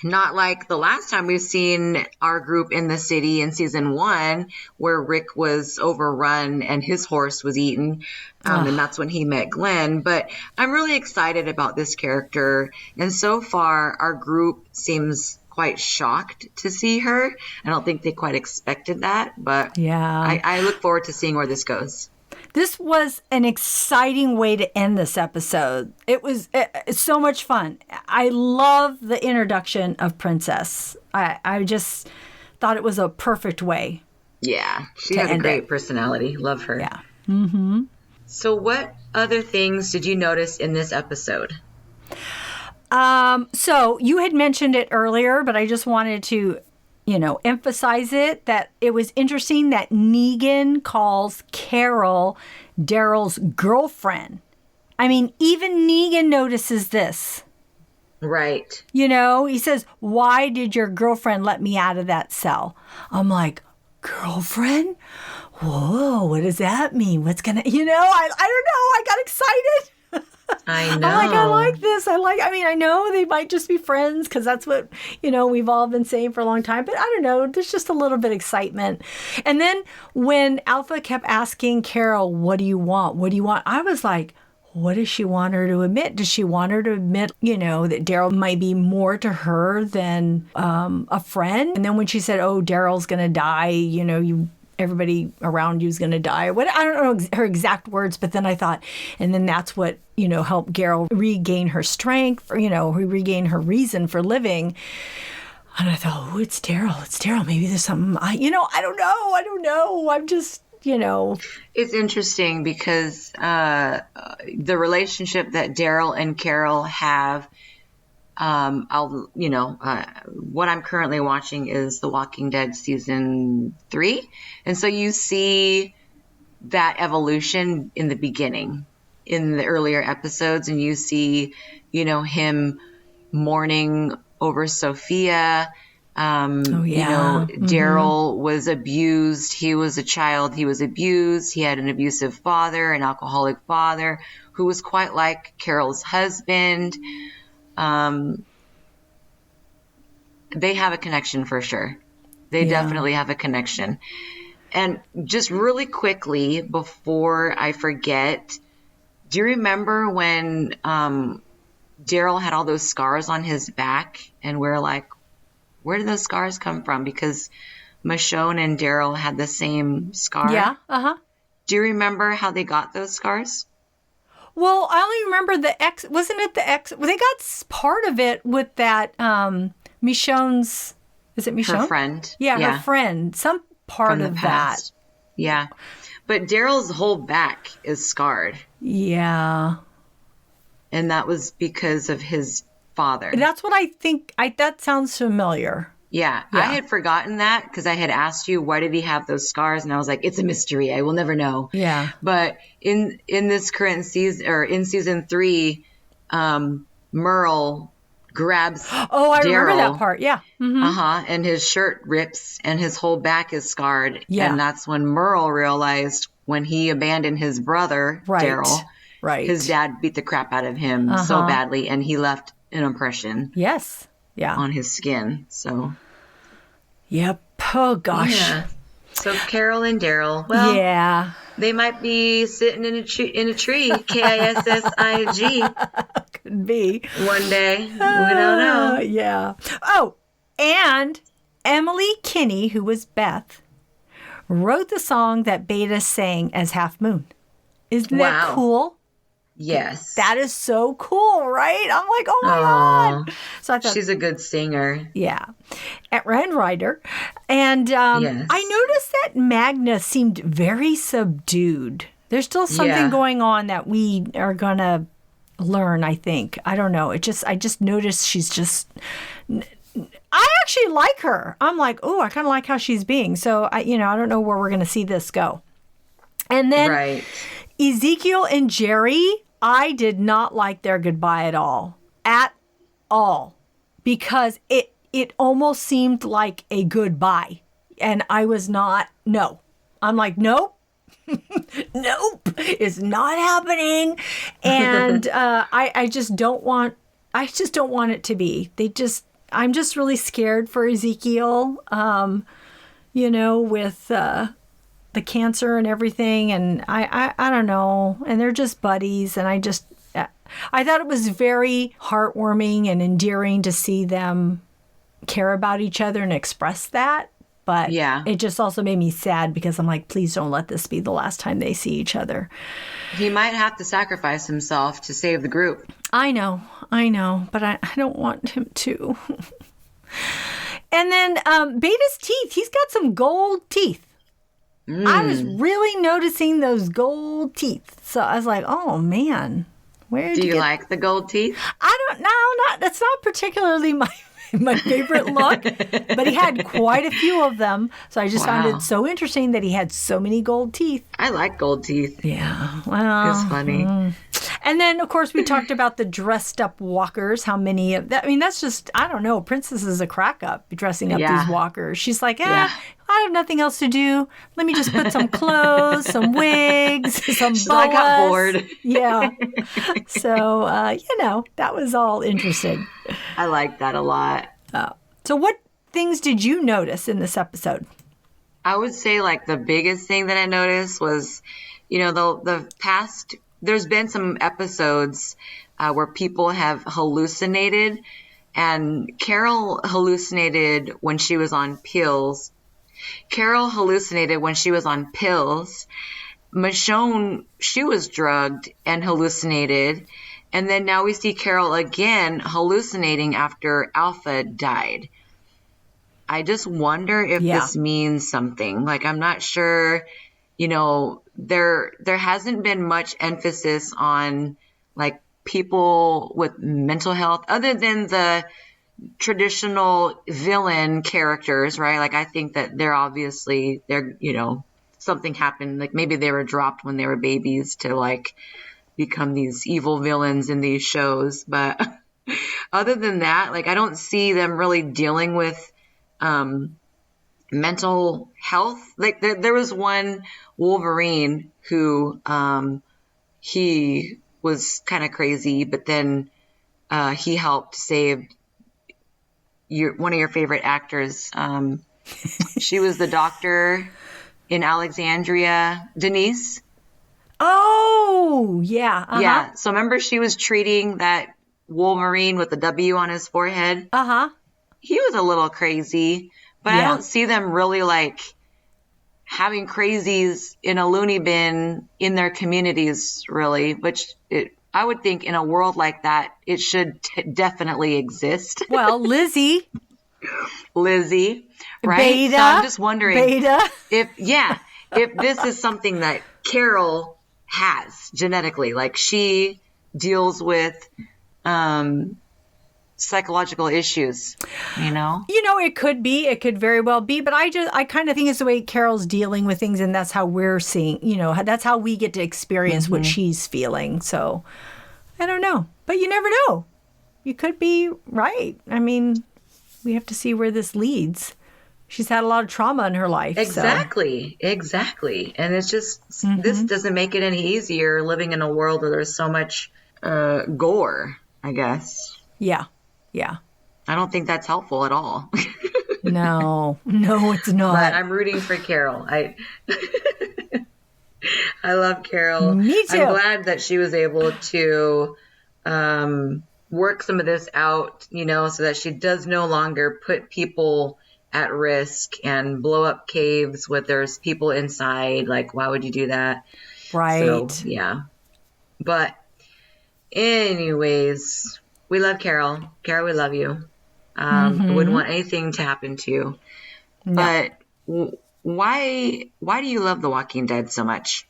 not like the last time we've seen our group in the city in season 1, where Rick was overrun and his horse was eaten. And that's when he met Glenn. But I'm really excited about this character. And so far, our group seems quite shocked to see her. I don't think they quite expected that. But I look forward to seeing where this goes. This was an exciting way to end this episode. It's so much fun. I love the introduction of Princess. I just thought it was a perfect way. Yeah. She has a great personality. Love her. Yeah. Mm-hmm. So what other things did you notice in this episode? So you had mentioned it earlier, but I just wanted to emphasize it, that it was interesting that Negan calls Carol Daryl's girlfriend. I mean, even Negan notices this. Right. He says, why did your girlfriend let me out of that cell? I'm like, girlfriend? Whoa, what does that mean? What's gonna, I don't know. I got excited. I know. I'm like, I like this. I know they might just be friends because that's what, we've all been saying for a long time. But I don't know. There's just a little bit of excitement. And then when Alpha kept asking Carol, what do you want? What do you want? I was like, what does she want her to admit? Does she want her to admit, that Daryl might be more to her than a friend? And then when she said, oh, Daryl's going to die, everybody around you is going to die. What, I don't know her exact words, but then I thought, and then that's what, helped Carol regain her strength, or, regain her reason for living. And I thought, oh, it's Daryl. It's Daryl. Maybe there's something, I don't know. I'm just, It's interesting because the relationship that Daryl and Carol have, what I'm currently watching is The Walking Dead season 3. And so you see that evolution in the beginning. in the earlier episodes, and you see, him mourning over Sophia. Oh, yeah. Daryl was abused. He was a child. He was abused. He had an abusive father, an alcoholic father who was quite like Carol's husband. They have a connection for sure. They definitely have a connection. And just really quickly before I forget, do you remember when Daryl had all those scars on his back, and we're like, where did those scars come from? Because Michonne and Daryl had the same scar. Yeah. Uh-huh. Do you remember how they got those scars? Well, I only remember the ex. Wasn't it the ex? Well, they got part of it with that Michonne's. Is it Michonne? Her friend. Yeah, her friend. Some part of that. Yeah. But Daryl's whole back is scarred. Yeah. And that was because of his father. That's what I think. That sounds familiar. Yeah. I had forgotten that because I had asked you, why did he have those scars? And I was like, it's a mystery. I will never know. Yeah. But in this current season, or in season 3, Merle grabs I remember that part. Yeah. Mm-hmm. And his shirt rips and his whole back is scarred. Yeah. And that's when Merle realized, when he abandoned his brother, Daryl, his dad beat the crap out of him so badly, and he left an impression. Yes. Yeah. On his skin. So. Yep. Oh gosh. Yeah. So Carol and Daryl. Well. Yeah. They might be sitting in a tree. Kissig. Could be. One day. We don't know. Yeah. Oh, and Emily Kinney, who was Beth, wrote the song that Beta sang as Half Moon. Isn't that cool? Yes. That is so cool, right? I'm like, oh my God. So I thought, she's a good singer. Yeah. And writer. And I noticed that Magna seemed very subdued. There's still something going on that we are going to learn, I think. I don't know. I just noticed she's just... I actually like her. I'm like, oh, I kind of like how she's being. So, I don't know where we're going to see this go. And then Ezekiel and Jerry... I did not like their goodbye at all. At all. Because it almost seemed like a goodbye. And I was not, no. I'm like, nope. Nope. It's not happening. And I just don't want it to be. I'm just really scared for Ezekiel, with... the cancer and everything, and I don't know, and they're just buddies, and I thought it was very heartwarming and endearing to see them care about each other and express that, but it just also made me sad because I'm like, please don't let this be the last time they see each other. He might have to sacrifice himself to save the group. I know, but I don't want him to. And then Beta's teeth, he's got some gold teeth. I was really noticing those gold teeth. So I was like, oh, man. Do you like the gold teeth? I don't know. That's not particularly my favorite look. But he had quite a few of them. So I just found it so interesting that he had so many gold teeth. I like gold teeth. Yeah. Well, it's funny. And then, of course, we talked about the dressed up walkers. How many of that? I mean, that's just, I don't know. Princess is a crack up dressing up these walkers. She's like, I have nothing else to do. Let me just put some clothes, some wigs, some boas. I got bored. Yeah. So, that was all interesting. I like that a lot. So what things did you notice in this episode? I would say like the biggest thing that I noticed was, the past, there's been some episodes where people have hallucinated, and Carol hallucinated when she was on pills. Michonne, she was drugged and hallucinated. And then now we see Carol again hallucinating after Alpha died. I just wonder if this means something. Like, I'm not sure, there hasn't been much emphasis on like people with mental health other than the traditional villain characters, right? Like, I think that they're something happened. Like maybe they were dropped when they were babies to like become these evil villains in these shows. But other than that, like, I don't see them really dealing with mental health. Like, there was one Wolverine who he was kind of crazy, but then he helped save one of your favorite actors. She was the doctor in Alexandria, Denise. Oh, yeah. Uh-huh. Yeah. So remember, she was treating that Wolverine with the W on his forehead. Uh-huh. He was a little crazy, but I don't see them really like having crazies in a loony bin in their communities, really, which I would think in a world like that, it should definitely exist. Well, Lizzie, right? Beta, so I'm just wondering Beta. if this is something that Carol has genetically, like she deals with psychological issues, You know, it could be. It could very well be. But I kind of think it's the way Carol's dealing with things, and that's how we're seeing, that's how we get to experience what she's feeling. So I don't know. But you never know. You could be right. I mean, we have to see where this leads. She's had a lot of trauma in her life. Exactly. And it's just, this doesn't make it any easier living in a world where there's so much gore, I guess. Yeah. I don't think that's helpful at all. No, it's not. But I'm rooting for Carol. I love Carol. Me too. I'm glad that she was able to work some of this out, so that she does no longer put people at risk and blow up caves with there's people inside. Like, why would you do that? Right. So, yeah. But anyways, we love Carol. Carol, we love you. I wouldn't want anything to happen to you. No. But why do you love The Walking Dead so much?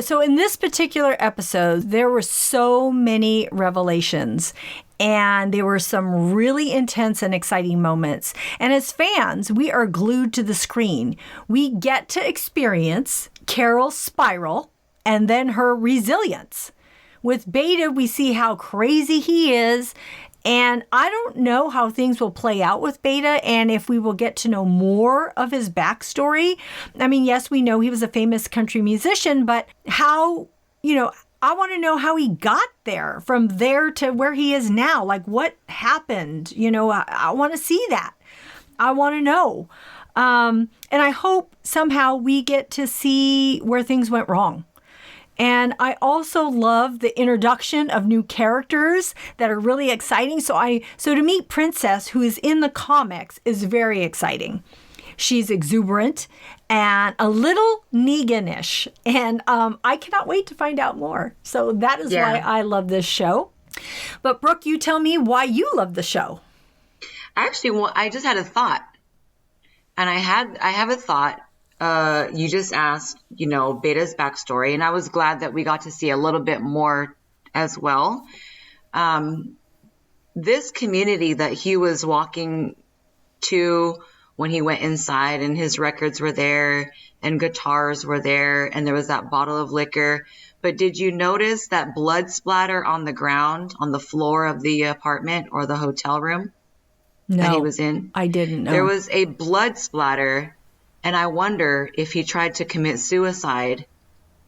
So in this particular episode, there were so many revelations, and there were some really intense and exciting moments. And as fans, we are glued to the screen. We get to experience Carol's spiral and then her resilience. With Beta, we see how crazy he is. And I don't know how things will play out with Beta and if we will get to know more of his backstory. I mean, yes, we know he was a famous country musician, but how, I want to know how he got there, from there to where he is now. Like, what happened? I want to see that. I want to know. And I hope somehow we get to see where things went wrong. And I also love the introduction of new characters that are really exciting. So to meet Princess, who is in the comics, is very exciting. She's exuberant and a little Negan-ish. And I cannot wait to find out more. So that is why I love this show. But Brooke, you tell me why you love the show. Actually, I just had a thought. And I have a thought. You just asked, Beta's backstory, and I was glad that we got to see a little bit more as well. This community that he was walking to when he went inside, and his records were there and guitars were there, and there was that bottle of liquor. But did you notice that blood splatter on the ground, on the floor of the apartment or the hotel room that he was in? I didn't know. There was a blood splatter. And I wonder if he tried to commit suicide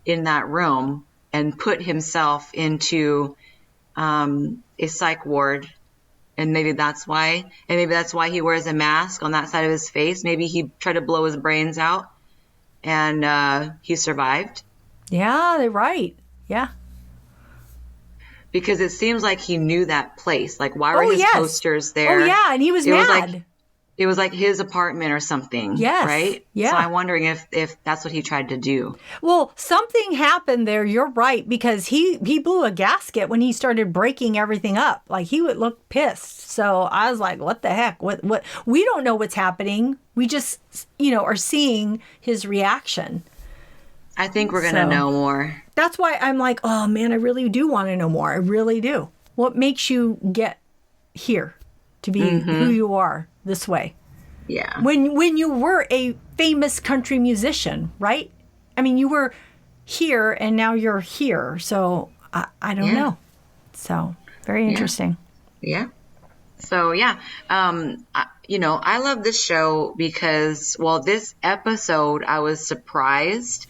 in that room and put himself into a psych ward. And maybe that's why. And maybe that's why he wears a mask on that side of his face. Maybe he tried to blow his brains out and he survived. Yeah, they're right. Yeah. Because it seems like he knew that place. Like, why were his posters there? Oh, yeah. And he was mad. It was like his apartment or something, right? Yeah. So I'm wondering if that's what he tried to do. Well, something happened there. You're right, because he blew a gasket when he started breaking everything up. Like, he would look pissed. So I was like, what the heck? What? We don't know what's happening. We just, are seeing his reaction. I think we're going to know more. That's why I'm like, oh, man, I really do want to know more. I really do. What makes you get here to be who you are this way? Yeah. When you were a famous country musician, right? I mean, you were here and now you're here. So I don't Yeah. know. So very interesting. Yeah. So yeah, I love this show because, well, this episode I was surprised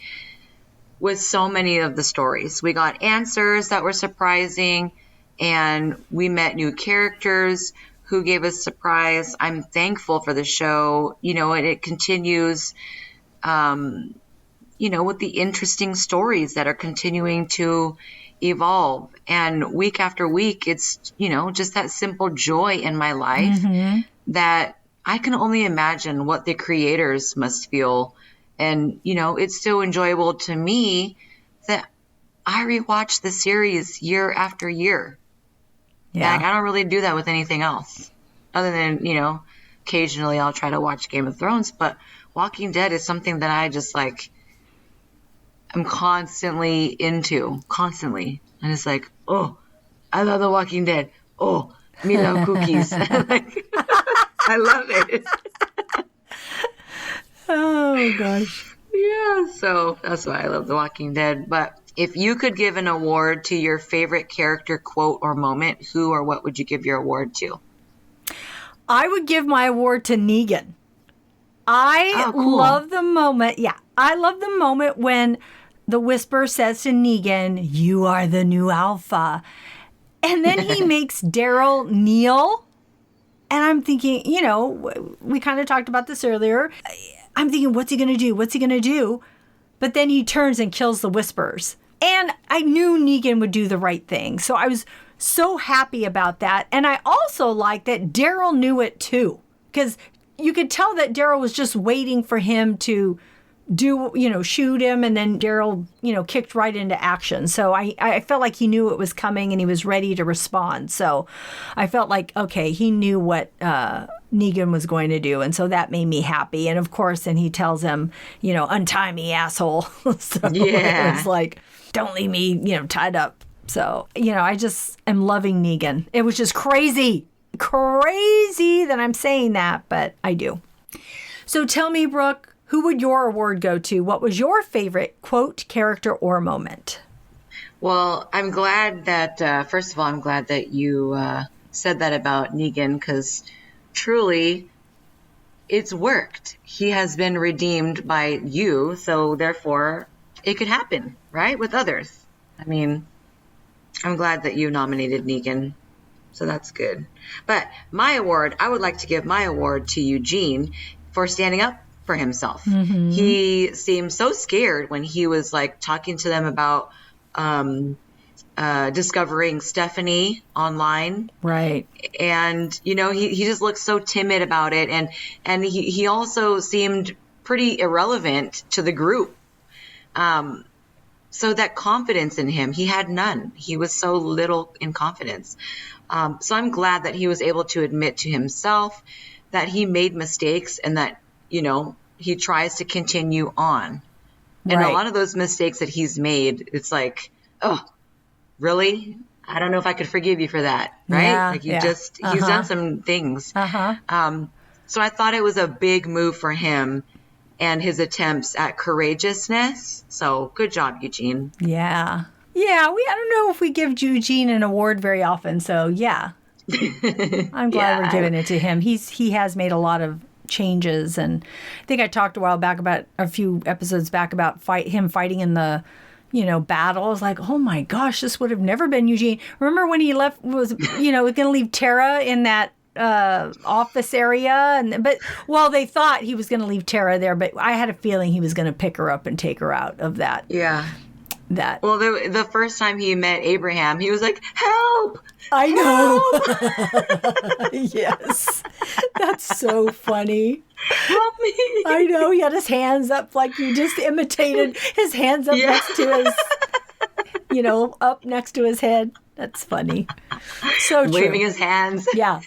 with so many of the stories. We got answers that were surprising, and we met new characters who gave us surprise. I'm thankful for the show, and it continues, with the interesting stories that are continuing to evolve. And week after week, it's, just that simple joy in my life that I can only imagine what the creators must feel. And, it's so enjoyable to me that I rewatch the series year after year. Yeah. Like, I don't really do that with anything else other than, occasionally I'll try to watch Game of Thrones, but Walking Dead is something that I just like, I'm constantly into, constantly. And it's like, oh, I love The Walking Dead. Oh, me love cookies. Like, I love it. Oh, gosh. Yeah, so that's why I love The Walking Dead. But if you could give an award to your favorite character, quote, or moment, who or what would you give your award to? I would give my award to Negan. I Cool. love the moment. Yeah, I love the moment when the Whisperer says to Negan, "You are the new alpha." And then he makes Daryl kneel. And I'm thinking, we kind of talked about this earlier. I'm thinking, what's he going to do? What's he going to do? But then he turns and kills the Whisperers. And I knew Negan would do the right thing. So I was so happy about that. And I also like that Daryl knew it too. Because you could tell that Daryl was just waiting for him to shoot him, and then Daryl, kicked right into action. So I felt like he knew it was coming and he was ready to respond. So I felt like, okay, he knew what Negan was going to do. And so that made me happy. And of course, then he tells him, untie me, asshole. So Yeah. it was like, don't leave me, tied up. So, I just am loving Negan. It was just crazy that I'm saying that, but I do. So tell me, Brooke, who would your award go to? What was your favorite quote, character, or moment? Well, I'm glad that, first of all, I'm glad that you said that about Negan, because truly it's worked. He has been redeemed by you, so therefore it could happen, right? With others. I mean, I'm glad that you nominated Negan, so that's good. But my award, I would like to give my award to Eugene for standing up for himself. Mm-hmm. He seemed so scared when he was like talking to them about discovering Stephanie online. Right. And, he just looked so timid about it. And he also seemed pretty irrelevant to the group. So that confidence in him, he had none. He was so little in confidence. So I'm glad that he was able to admit to himself that he made mistakes and that, he tries to continue on. And Right. a lot of those mistakes that he's made, it's like, oh, really? I don't know if I could forgive you for that, right? Yeah, like yeah. He's done some things. Uh-huh. So I thought it was a big move for him and his attempts at courageousness. So good job, Eugene. Yeah. Yeah, I don't know if we give Eugene an award very often, so yeah. I'm glad we're giving it to him. He has made a lot of changes, and I think I talked a few episodes back about him fighting in the battle. I was like, oh my gosh, this would have never been Eugene. Remember when he was going to leave Tara in that office area, but they thought he was going to leave Tara there, but I had a feeling he was going to pick her up and take her out of that. Yeah. That. Well, the first time he met Abraham, he was like, help! I know. Yes. That's so funny. Help me! I know. He had his hands up like you just imitated his hands up next to his, up next to his head. That's funny. So true. Waving his hands. Yeah.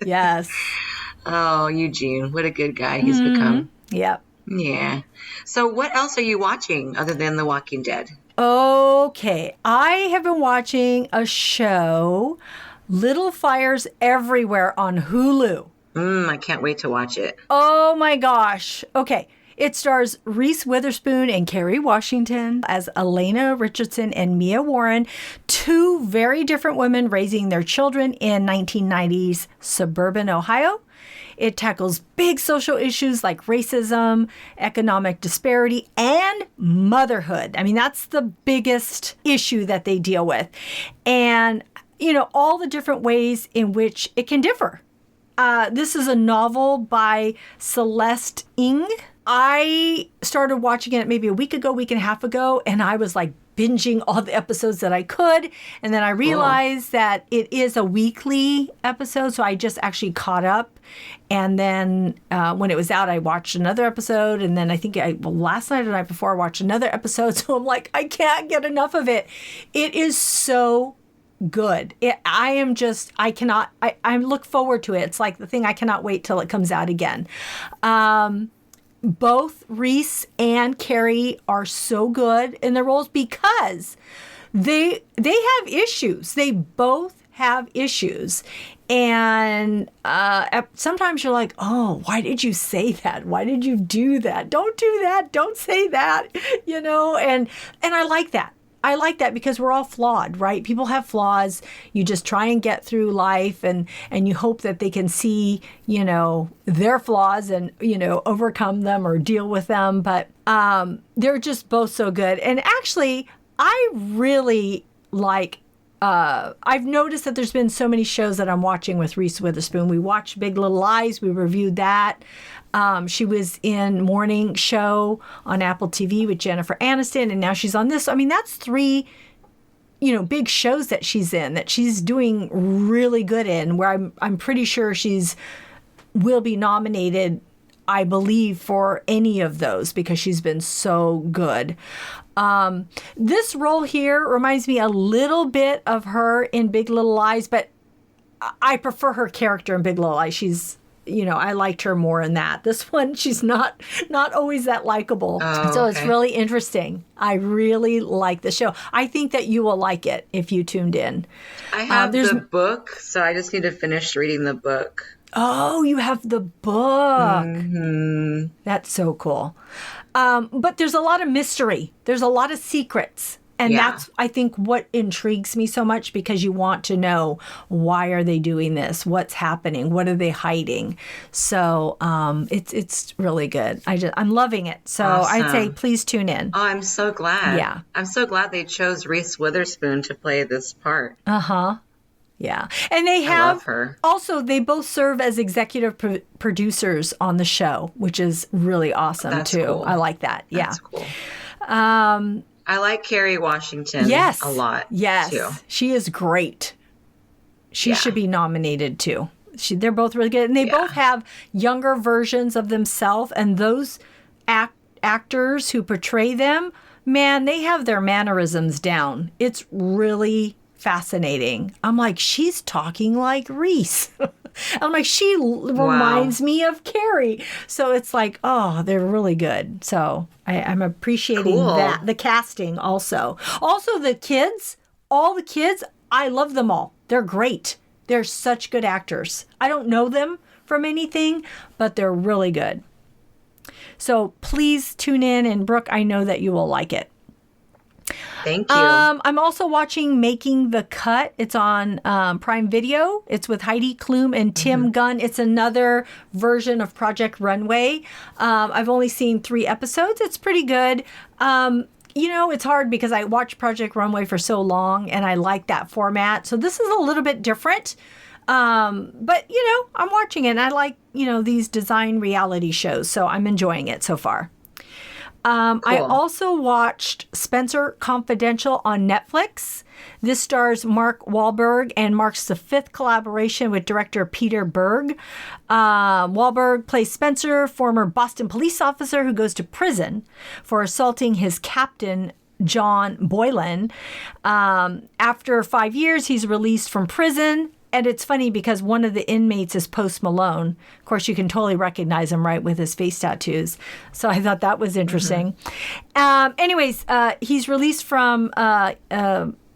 Yes. Oh, Eugene, what a good guy he's become. Yep. Yeah. So what else are you watching other than The Walking Dead? Okay. I have been watching a show, Little Fires Everywhere on Hulu. I can't wait to watch it. Oh my gosh. Okay. It stars Reese Witherspoon and Kerry Washington as Elena Richardson and Mia Warren, two very different women raising their children in 1990s suburban Ohio. It tackles big social issues like racism, economic disparity, and motherhood. I mean, that's the biggest issue that they deal with. And, all the different ways in which it can differ. This is a novel by Celeste Ng. I started watching it maybe a week and a half ago, and I was like binging all the episodes that I could. And then I realized that it is a weekly episode, so I just actually caught up. And then when it was out, I watched another episode. And then I think last night or the night before, I watched another episode. So I'm like, I can't get enough of it. It is so good. I look forward to it. It's like the thing I cannot wait till it comes out again. Both Reese and Kerry are so good in their roles because they have issues. They both have issues. And sometimes you're like, oh, why did you say that? Why did you do that? Don't do that. Don't say that. And I like that. I like that because we're all flawed, right? People have flaws. You just try and get through life and you hope that they can see, their flaws and, overcome them or deal with them. But they're just both so good. And actually, I really like, I've noticed that there's been so many shows that I'm watching with Reese Witherspoon. We watched Big Little Lies. We reviewed that. She was in Morning Show on Apple TV with Jennifer Aniston, and now she's on this. I mean, that's three, big shows that she's in, that she's doing really good in, where I'm pretty sure will be nominated, I believe, for any of those because she's been so good. This role here reminds me a little bit of her in Big Little Lies, but I prefer her character in Big Little Lies. She's I liked her more in that. This one, she's not always that likable. Oh, so okay. It's really interesting. I really like the show. I think that you will like it if you tuned in. I have the book, so I just need to finish reading the book. Oh, you have the book. Mm-hmm. That's so cool. But there's a lot of mystery. There's a lot of secrets. And that's, I think, what intrigues me so much because you want to know, why are they doing this? What's happening? What are they hiding? So it's really good. I'm loving it. So Awesome. I'd say please tune in. Oh, I'm so glad. Yeah. I'm so glad they chose Reese Witherspoon to play this part. Uh-huh. Yeah. And I love her. Also, they both serve as executive producers on the show, which is really awesome, too. Cool. I like that. That's cool. I like Kerry Washington a lot. Yes. Too. She is great. She should be nominated, too. They're both really good. And they both have younger versions of themselves. And those actors who portray them, man, they have their mannerisms down. It's really fascinating. I'm like, she's talking like Reese. I'm like, she reminds me of Kerry. So it's like, oh, they're really good. So I'm appreciating that. The casting also. Also the kids, all the kids, I love them all. They're great. They're such good actors. I don't know them from anything, but they're really good. So please tune in. And Brooke, I know that you will like it. Thank you. I'm also watching Making the Cut. It's on Prime Video. It's with Heidi Klum and Tim Gunn. It's another version of Project Runway. I've only seen 3 episodes. It's pretty good. It's hard because I watched Project Runway for so long and I like that format. So this is a little bit different. But, I'm watching it and I like, these design reality shows. So I'm enjoying it so far. Cool. I also watched Spenser Confidential on Netflix. This stars Mark Wahlberg and marks the 5th collaboration with director Peter Berg. Wahlberg plays Spencer, former Boston police officer who goes to prison for assaulting his captain, John Boylan. After 5 years, he's released from prison. And it's funny because one of the inmates is Post Malone. Of course, you can totally recognize him, right, with his face tattoos. So I thought that was interesting. Anyways, he's released from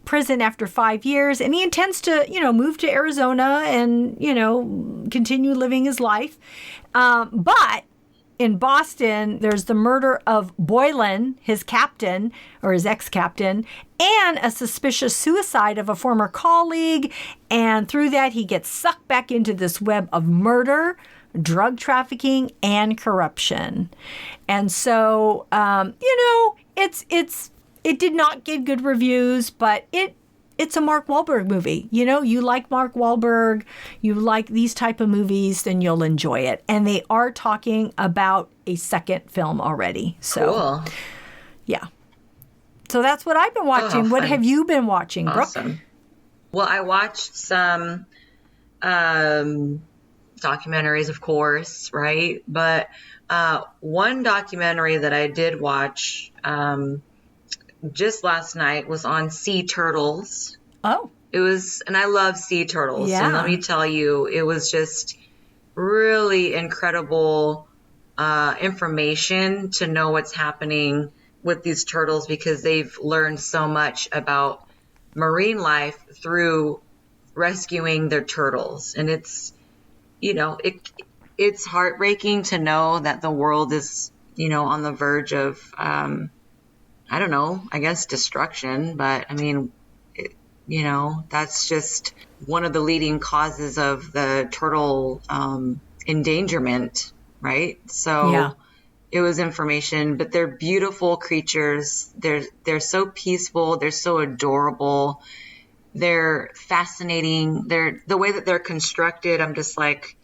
prison after 5 years, and he intends to, move to Arizona and, continue living his life. But in Boston, there's the murder of Boylan, his captain, or his ex-captain, and a suspicious suicide of a former colleague. And through that, he gets sucked back into this web of murder, drug trafficking, and corruption. And so, it did not get good reviews, but it's a Mark Wahlberg movie. You like Mark Wahlberg, you like these type of movies, then you'll enjoy it. And they are talking about a second film already. So, cool. Yeah. So that's what I've been watching. What have you been watching, Brooke? Awesome. Well, I watched some documentaries, of course, right? But one documentary that I did watch just last night was on sea turtles. Oh. It was, and I love sea turtles. Yeah. And let me tell you, it was just really incredible information to know what's happening with these turtles, because they've learned so much about marine life through rescuing their turtles. And it's, it's heartbreaking to know that the world is, on the verge of, I don't know, I guess destruction, but I mean, that's just one of the leading causes of the turtle endangerment, right? So Yeah. It was information, but they're beautiful creatures. They're so peaceful. They're so adorable. They're fascinating. The way that they're constructed, I'm just like,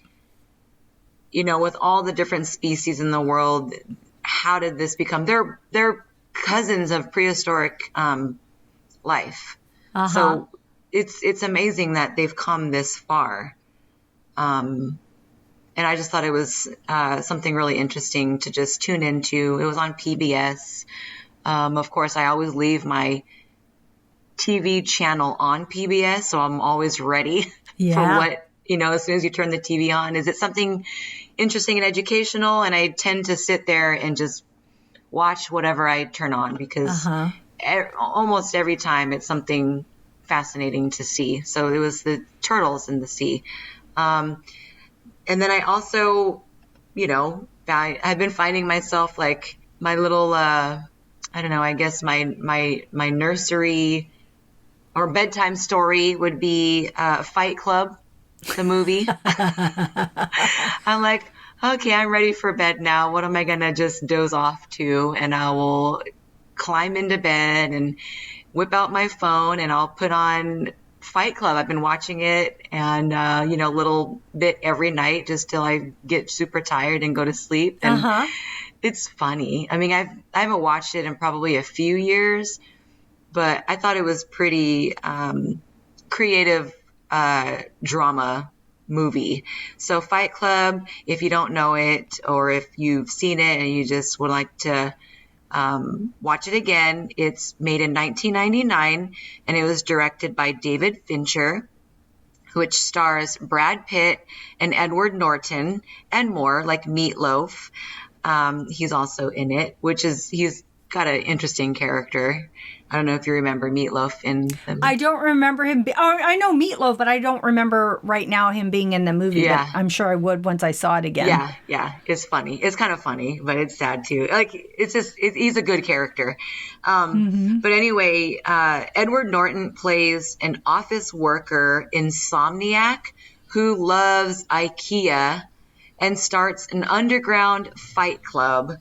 with all the different species in the world, how did this become? They're cousins of prehistoric life. Uh-huh. So it's amazing that they've come this far. And I just thought it was something really interesting to just tune into. It was on PBS. Of course, I always leave my TV channel on PBS, so I'm always ready for what, as soon as you turn the TV on. Is it something interesting and educational? And I tend to sit there and just watch whatever I turn on, because almost every time it's something fascinating to see. So it was the turtles in the sea. And then I also, I've been finding myself like my little, I don't know, I guess my nursery or bedtime story would be Fight Club, the movie. I'm like, okay, I'm ready for bed now. What am I going to just doze off to? And I will climb into bed and whip out my phone and I'll put on Fight Club. I've been watching it and, a little bit every night just till I get super tired and go to sleep. And it's funny. I mean, I haven't watched it in probably a few years, but I thought it was pretty creative drama movie. So Fight Club, if you don't know it or if you've seen it and you just would like to watch it again, it's made in 1999 and it was directed by David Fincher, which stars Brad Pitt and Edward Norton and more, like Meatloaf. He's also in it, he's got an interesting character. I don't know if you remember Meatloaf in the... I don't remember him. I know Meatloaf, but I don't remember right now him being in the movie. Yeah. But I'm sure I would once I saw it again. Yeah. It's funny. It's kind of funny, but it's sad too. Like, he's a good character. But anyway, Edward Norton plays an office worker insomniac who loves IKEA and starts an underground fight club.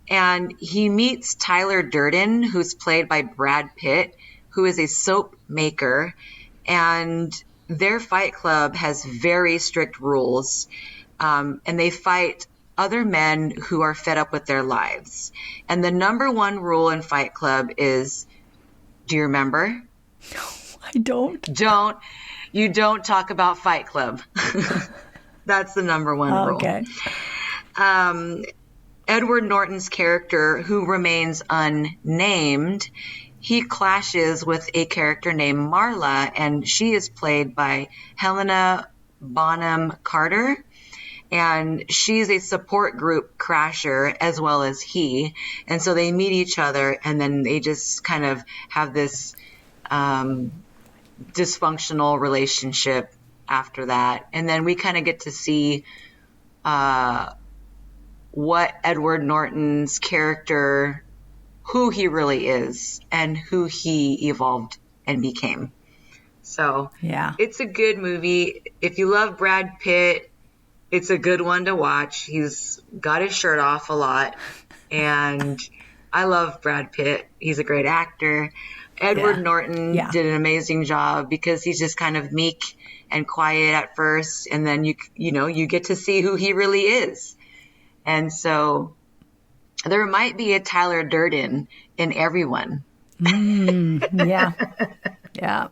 And he meets Tyler Durden, who's played by Brad Pitt, who is a soap maker. And their fight club has very strict rules. And they fight other men who are fed up with their lives. And the number one rule in Fight Club is, do you remember? No, I don't. You don't talk about Fight Club. That's the number one rule. Okay. Edward Norton's character, who remains unnamed, he clashes with a character named Marla, and she is played by Helena Bonham Carter. And she's a support group crasher as well as he. And so they meet each other, and then they just kind of have this dysfunctional relationship after that. And then we kind of get to see what Edward Norton's character, who he really is and who he evolved and became. So Yeah. it's a good movie. If you love Brad Pitt, it's a good one to watch. He's got his shirt off a lot. And I love Brad Pitt. He's a great actor. Edward Norton did an amazing job because he's just kind of meek and quiet at first. And then you get to see who he really is. And so there might be a Tyler Durden in everyone. Yeah. Yeah.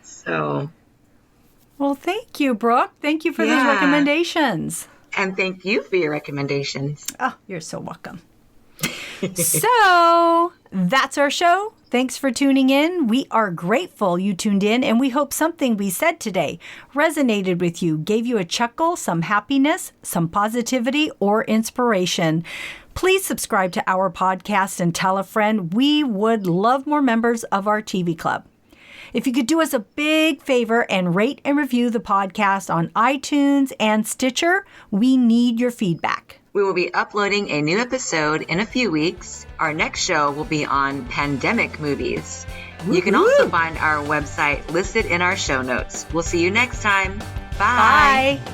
So. Well, thank you, Brooke. Thank you for those recommendations. And thank you for your recommendations. Oh, you're so welcome. So that's our show. Thanks for tuning in. We are grateful you tuned in, and we hope something we said today resonated with you, gave you a chuckle, some happiness, some positivity, or inspiration. Please subscribe to our podcast and tell a friend. We would love more members of our TV club. If you could do us a big favor and rate and review the podcast on iTunes and Stitcher, we need your feedback. We will be uploading a new episode in a few weeks. Our next show will be on pandemic movies. You can also find our website listed in our show notes. We'll see you next time. Bye. Bye.